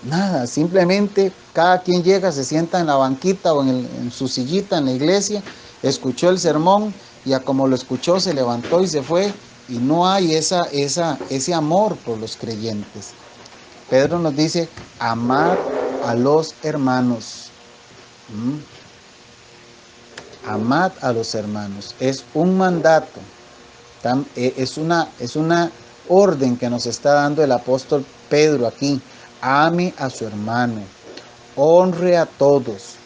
Nada, simplemente cada quien llega, se sienta en la banquita o en su sillita en la iglesia escuchó el sermón y a como lo escuchó se levantó y se fue, y no hay ese amor por los creyentes. Pedro nos dice, amar a los hermanos. Amad a los hermanos. Es un mandato, es una orden que nos está dando el apóstol Pedro aquí. Ame a su hermano, honre a todos.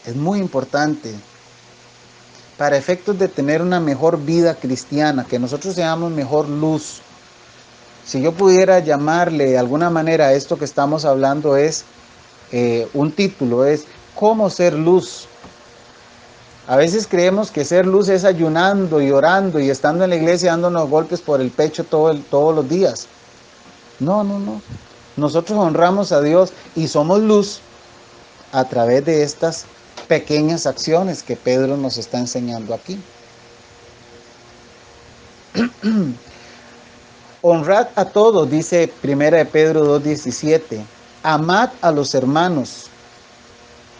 Es muy importante para efectos de tener una mejor vida cristiana, que nosotros seamos mejor luz. Si yo pudiera llamarle de alguna manera a esto que estamos hablando, es un título, es ¿cómo ser luz? A veces creemos que ser luz es ayunando y orando y estando en la iglesia dándonos golpes por el pecho todos los días. No. Nosotros honramos a Dios y somos luz a través de estas pequeñas acciones que Pedro nos está enseñando aquí. Honrad a todos, dice 1 de Pedro 2:17. Amad a los hermanos.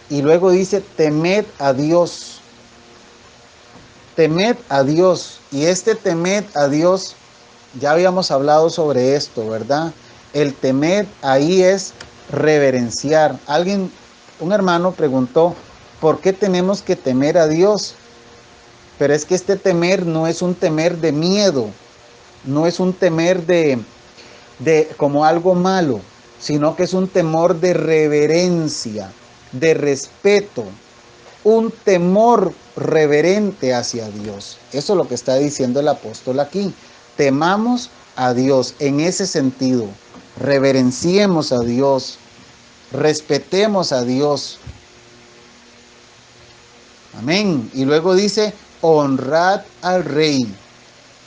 Y luego dice, temed a Dios. Temed a Dios. Y este temed a Dios, ya habíamos hablado sobre esto, ¿verdad? El temer ahí es reverenciar. Un hermano preguntó, ¿por qué tenemos que temer a Dios? Pero es que este temer no es un temer de miedo, no es un temer de como algo malo, sino que es un temor de reverencia, de respeto, un temor reverente hacia Dios. Eso es lo que está diciendo el apóstol aquí. Temamos a Dios en ese sentido, reverenciemos a Dios, respetemos a Dios. Amén. Y luego dice, honrad al rey.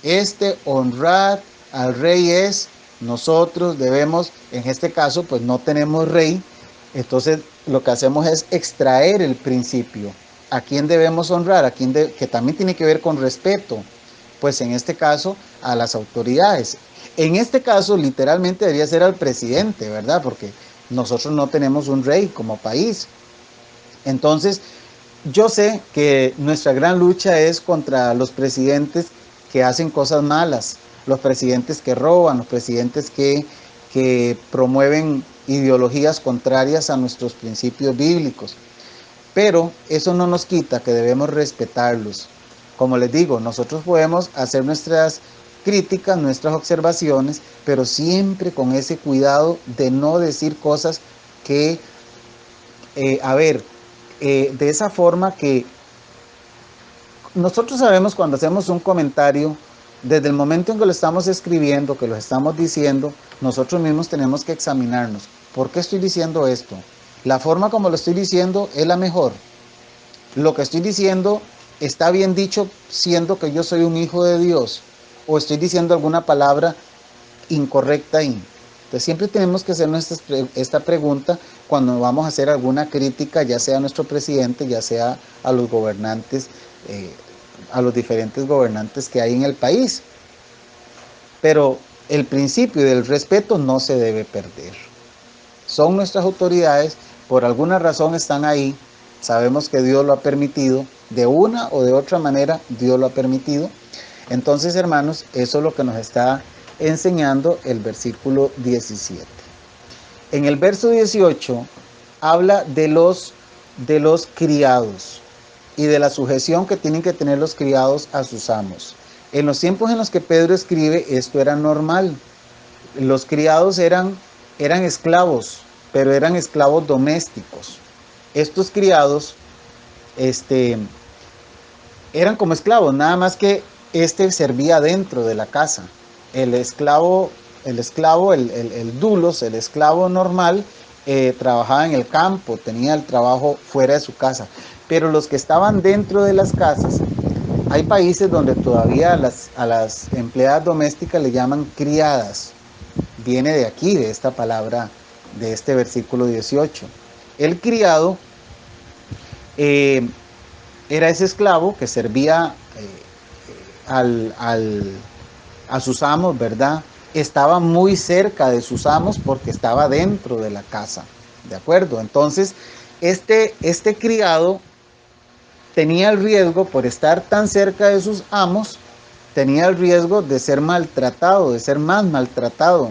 Este honrad al rey es, nosotros debemos, en este caso, pues no tenemos rey, entonces lo que hacemos es extraer el principio. ¿A quién debemos honrar? Que también tiene que ver con respeto. Pues en este caso, a las autoridades. En este caso, literalmente debería ser al presidente, ¿verdad? Porque nosotros no tenemos un rey como país. Entonces, yo sé que nuestra gran lucha es contra los presidentes que hacen cosas malas, los presidentes que roban, los presidentes que promueven ideologías contrarias a nuestros principios bíblicos. Pero eso no nos quita que debemos respetarlos. Como les digo, nosotros podemos hacer nuestras críticas, nuestras observaciones, pero siempre con ese cuidado de no decir cosas que, de esa forma que nosotros sabemos cuando hacemos un comentario, desde el momento en que lo estamos escribiendo, que lo estamos diciendo, nosotros mismos tenemos que examinarnos. ¿Por qué estoy diciendo esto? ¿La forma como lo estoy diciendo es la mejor? ¿Lo que estoy diciendo está bien dicho siendo que yo soy un hijo de Dios? ¿O estoy diciendo alguna palabra incorrecta ahí? Entonces siempre tenemos que hacernos esta pregunta cuando vamos a hacer alguna crítica, ya sea a nuestro presidente, ya sea a los gobernantes, a los diferentes gobernantes que hay en el país. Pero el principio del respeto no se debe perder. Son nuestras autoridades, por alguna razón están ahí, sabemos que Dios lo ha permitido, de una o de otra manera Dios lo ha permitido. Entonces, hermanos, eso es lo que nos está enseñando el versículo 17. En el verso 18 habla de los criados y de la sujeción que tienen que tener los criados a sus amos. En los tiempos en los que Pedro escribe, esto era normal. Los criados eran esclavos, pero eran esclavos domésticos. Estos criados eran como esclavos, nada más que servía dentro de la casa. El dulos, el esclavo normal, trabajaba en el campo, tenía el trabajo fuera de su casa. Pero los que estaban dentro de las casas, hay países donde todavía a las empleadas domésticas le llaman criadas. Viene de aquí, de esta palabra, de este versículo 18. El criado era ese esclavo que servía a sus amos, ¿verdad? Estaba muy cerca de sus amos porque estaba dentro de la casa, ¿de acuerdo? Entonces, este criado tenía el riesgo, por estar tan cerca de sus amos, tenía el riesgo de ser maltratado, de ser más maltratado,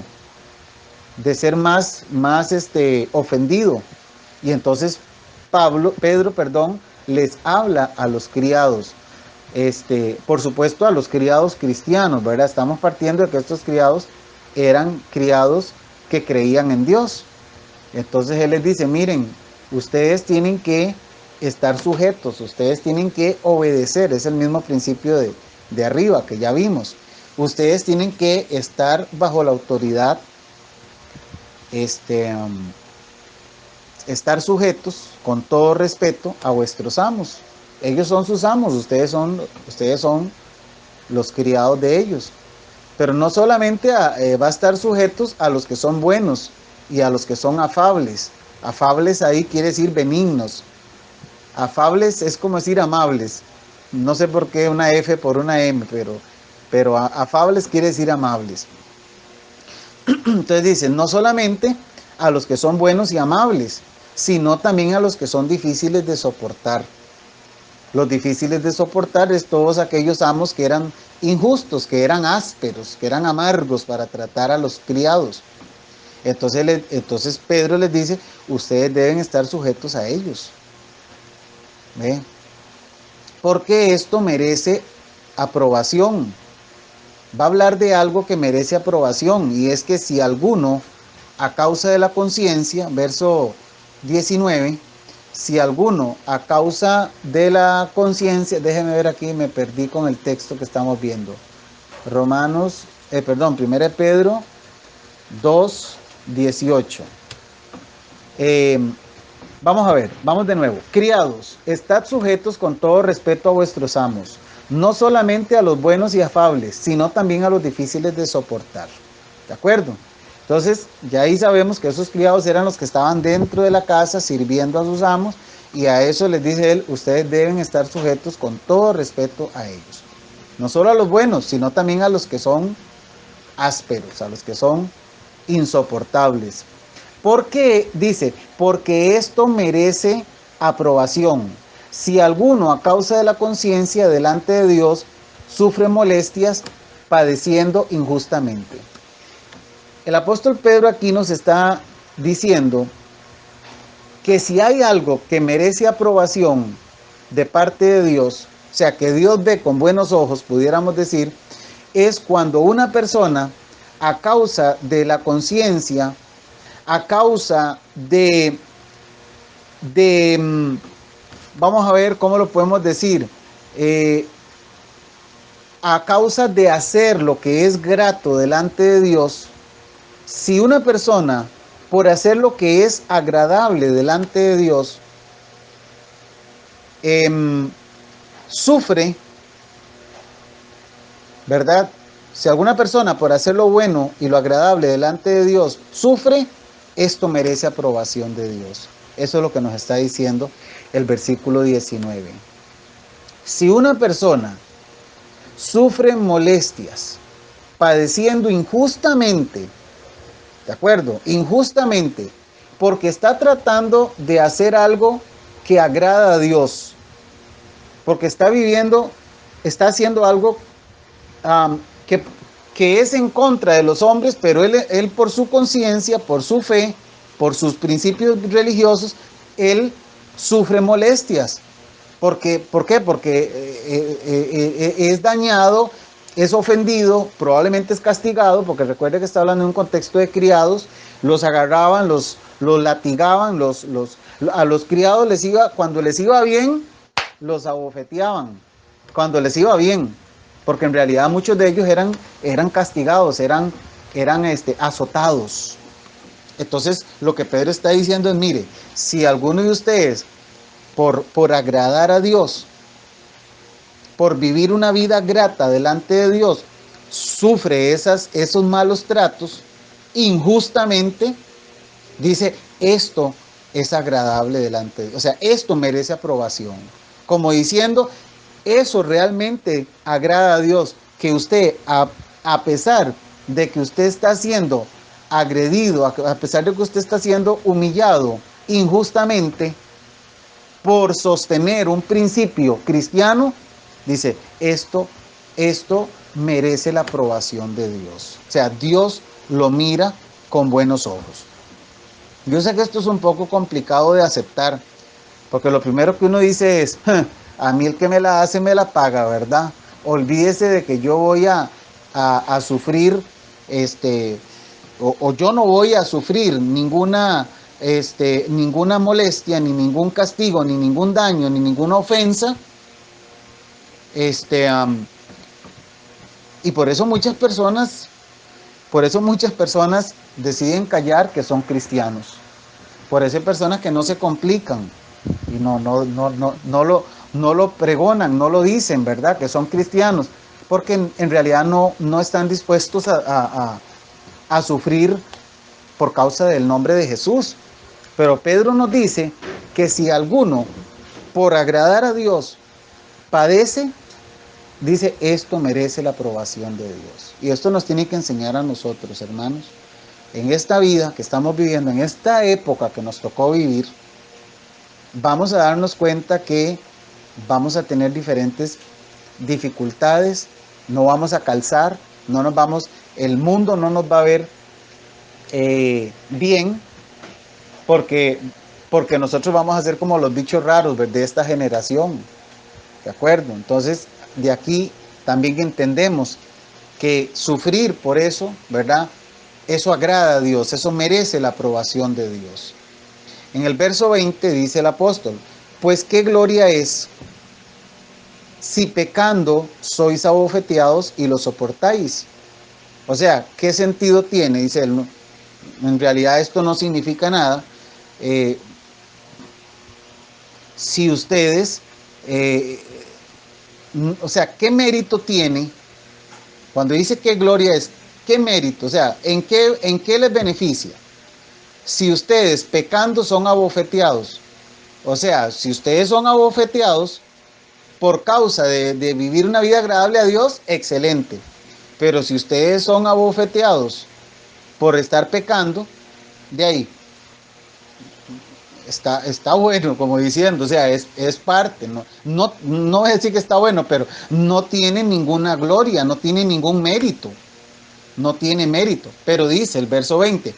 de ser más ofendido. Y entonces Pedro, les habla a los criados, por supuesto a los criados cristianos, ¿verdad? Estamos partiendo de que estos criados eran criados que creían en Dios. Entonces él les dice, miren, ustedes tienen que estar sujetos, ustedes tienen que obedecer, es el mismo principio de arriba que ya vimos. Ustedes tienen que estar bajo la autoridad, estar sujetos con todo respeto a vuestros amos. Ellos son sus amos, ustedes son los criados de ellos. Pero no solamente va a estar sujetos a los que son buenos y a los que son afables. Afables ahí quiere decir benignos. Afables es como decir amables. No sé por qué una F por una M, pero afables quiere decir amables. Entonces dice, no solamente a los que son buenos y amables, sino también a los que son difíciles de soportar. Los difíciles de soportar es todos aquellos amos que eran injustos, que eran ásperos, que eran amargos para tratar a los criados. Entonces Pedro les dice, ustedes deben estar sujetos a ellos. ¿Ve? Porque esto merece aprobación. Va a hablar de algo que merece aprobación, y es que si alguno, a causa de la conciencia, verso 19, si alguno a causa de la conciencia, déjenme ver aquí, me perdí con el texto que estamos viendo. 1 Pedro 2, 18. Vamos a ver, vamos de nuevo. Criados, estad sujetos con todo respeto a vuestros amos, no solamente a los buenos y afables, sino también a los difíciles de soportar. ¿De acuerdo? Entonces, ya ahí sabemos que esos criados eran los que estaban dentro de la casa sirviendo a sus amos, y a eso les dice él, ustedes deben estar sujetos con todo respeto a ellos. No solo a los buenos, sino también a los que son ásperos, a los que son insoportables. ¿Por qué? Dice, porque esto merece aprobación. Si alguno a causa de la conciencia delante de Dios sufre molestias padeciendo injustamente. El apóstol Pedro aquí nos está diciendo que si hay algo que merece aprobación de parte de Dios, o sea, que Dios ve con buenos ojos, pudiéramos decir, es cuando una persona, a causa de la conciencia, a causa vamos a ver cómo lo podemos decir, a causa de hacer lo que es grato delante de Dios, si una persona, por hacer lo que es agradable delante de Dios, sufre, ¿verdad? Si alguna persona, por hacer lo bueno y lo agradable delante de Dios, sufre, esto merece aprobación de Dios. Eso es lo que nos está diciendo el versículo 19. Si una persona sufre molestias, padeciendo injustamente, ¿de acuerdo? Injustamente, porque está tratando de hacer algo que agrada a Dios, porque está haciendo algo que es en contra de los hombres, pero él por su conciencia, por su fe, por sus principios religiosos, él sufre molestias. ¿Por qué? Porque es dañado, es ofendido, probablemente es castigado, porque recuerde que está hablando en un contexto de criados, los agarraban, los latigaban, a los criados cuando les iba bien, los abofeteaban, cuando les iba bien, porque en realidad muchos de ellos eran castigados, eran azotados. Entonces lo que Pedro está diciendo es, mire, si alguno de ustedes por agradar a Dios, por vivir una vida grata delante de Dios, sufre esos malos tratos injustamente, dice, esto es agradable delante de Dios. O sea, esto merece aprobación. Como diciendo, eso realmente agrada a Dios, que usted, a pesar de que usted está siendo agredido, a pesar de que usted está siendo humillado injustamente, por sostener un principio cristiano, dice, esto merece la aprobación de Dios. O sea, Dios lo mira con buenos ojos. Yo sé que esto es un poco complicado de aceptar, porque lo primero que uno dice es, a mí el que me la hace me la paga, ¿verdad? Olvídese de que yo voy a sufrir, o yo no voy a sufrir ninguna molestia, ni ningún castigo, ni ningún daño, ni ninguna ofensa. Y por eso muchas personas deciden callar que son cristianos. Por eso hay personas que no se complican y no lo pregonan, no lo dicen, ¿verdad? Que son cristianos, porque en realidad no están dispuestos a sufrir por causa del nombre de Jesús. Pero Pedro nos dice que si alguno, por agradar a Dios, padece, dice, esto merece la aprobación de Dios. Y esto nos tiene que enseñar a nosotros, hermanos, en esta vida que estamos viviendo, en esta época que nos tocó vivir, vamos a darnos cuenta que vamos a tener diferentes dificultades, no vamos a calzar, el mundo no nos va a ver bien, porque nosotros vamos a ser como los bichos raros de esta generación, ¿de acuerdo? Entonces, de aquí también entendemos que sufrir por eso, ¿verdad? Eso agrada a Dios, eso merece la aprobación de Dios. En el verso 20 dice el apóstol, pues qué gloria es si pecando sois abofeteados y lo soportáis. O sea, ¿qué sentido tiene? Dice él, en realidad esto no significa nada. Si ustedes, o sea, ¿qué mérito tiene? Cuando dice qué gloria es, ¿qué mérito? O sea, ¿en qué les beneficia? Si ustedes pecando son abofeteados, o sea, si ustedes son abofeteados por causa de vivir una vida agradable a Dios, excelente. Pero si ustedes son abofeteados por estar pecando, de ahí está bueno, como diciendo, o sea, es parte, no voy a decir que está bueno, pero no tiene ninguna gloria, no tiene ningún mérito, no tiene mérito. Pero dice el verso 20,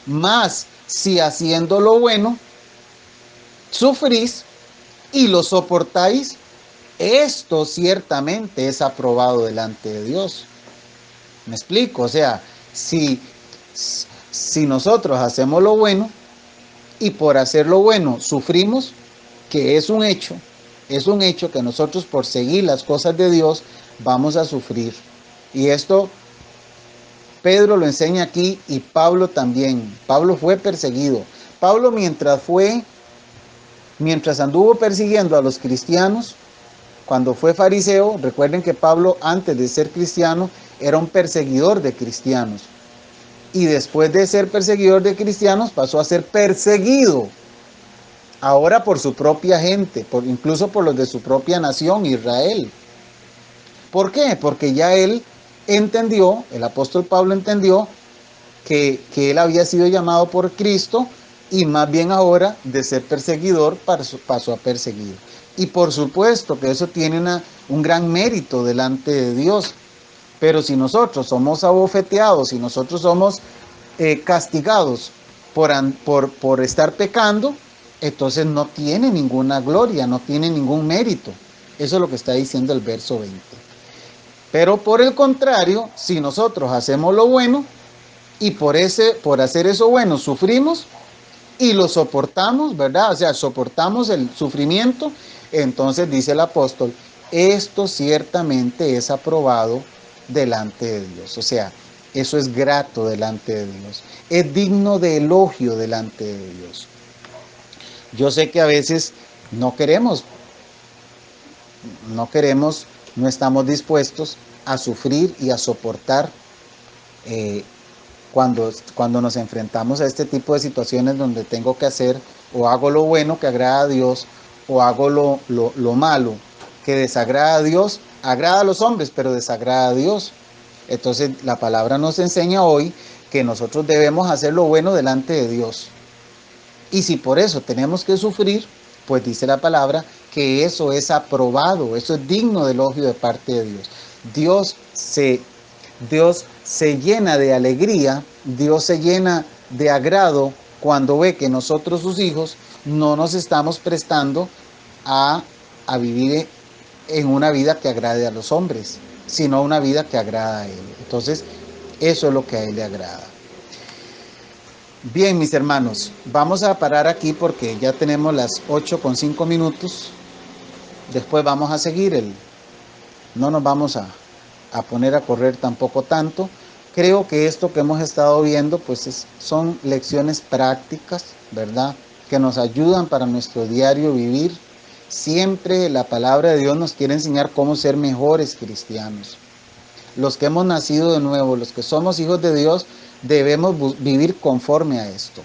más si haciendo lo bueno sufrís y lo soportáis, esto ciertamente es aprobado delante de Dios. ¿Me explico? O sea, si nosotros hacemos lo bueno y por hacer lo bueno sufrimos, que es un hecho que nosotros por seguir las cosas de Dios vamos a sufrir. Y esto Pedro lo enseña aquí y Pablo también. Pablo fue perseguido. Pablo mientras anduvo persiguiendo a los cristianos, cuando fue fariseo, recuerden que Pablo antes de ser cristiano era un perseguidor de cristianos. Y después de ser perseguidor de cristianos pasó a ser perseguido. Ahora por su propia gente, incluso por los de su propia nación, Israel. ¿Por qué? Porque ya él entendió, el apóstol Pablo entendió que él había sido llamado por Cristo y más bien ahora de ser perseguidor pasó a perseguir. Y por supuesto que eso tiene un gran mérito delante de Dios. Pero si nosotros somos abofeteados, si nosotros somos castigados por estar pecando, entonces no tiene ninguna gloria, no tiene ningún mérito. Eso es lo que está diciendo el verso 20. Pero por el contrario, si nosotros hacemos lo bueno y por hacer eso bueno sufrimos y lo soportamos, ¿verdad? O sea, soportamos el sufrimiento, entonces dice el apóstol, esto ciertamente es aprobado delante de Dios. O sea, eso es grato delante de Dios. Es digno de elogio delante de Dios. Yo sé que a veces no estamos dispuestos a sufrir y a soportar cuando nos enfrentamos a este tipo de situaciones donde tengo que hacer o hago lo bueno que agrada a Dios o hago lo malo que desagrada a Dios, agrada a los hombres pero desagrada a Dios. Entonces la palabra nos enseña hoy que nosotros debemos hacer lo bueno delante de Dios. Y si por eso tenemos que sufrir, pues dice la palabra que eso es aprobado, eso es digno del elogio de parte de Dios. Dios se llena de alegría, Dios se llena de agrado cuando ve que nosotros, sus hijos, no nos estamos prestando a vivir en una vida que agrade a los hombres, sino una vida que agrada a Él. Entonces, eso es lo que a Él le agrada. Bien, mis hermanos, vamos a parar aquí porque ya tenemos las 8:05. Después vamos a seguir, no nos vamos a poner a correr tampoco tanto. Creo que esto que hemos estado viendo, pues son lecciones prácticas, ¿verdad? Que nos ayudan para nuestro diario vivir. Siempre la palabra de Dios nos quiere enseñar cómo ser mejores cristianos. Los que hemos nacido de nuevo, los que somos hijos de Dios, debemos vivir conforme a esto.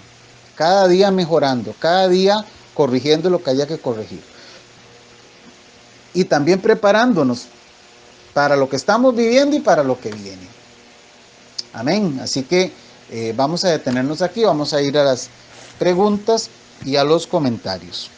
Cada día mejorando, cada día corrigiendo lo que haya que corregir. Y también preparándonos para lo que estamos viviendo y para lo que viene. Amén. Así que vamos a detenernos aquí, vamos a ir a las preguntas y a los comentarios.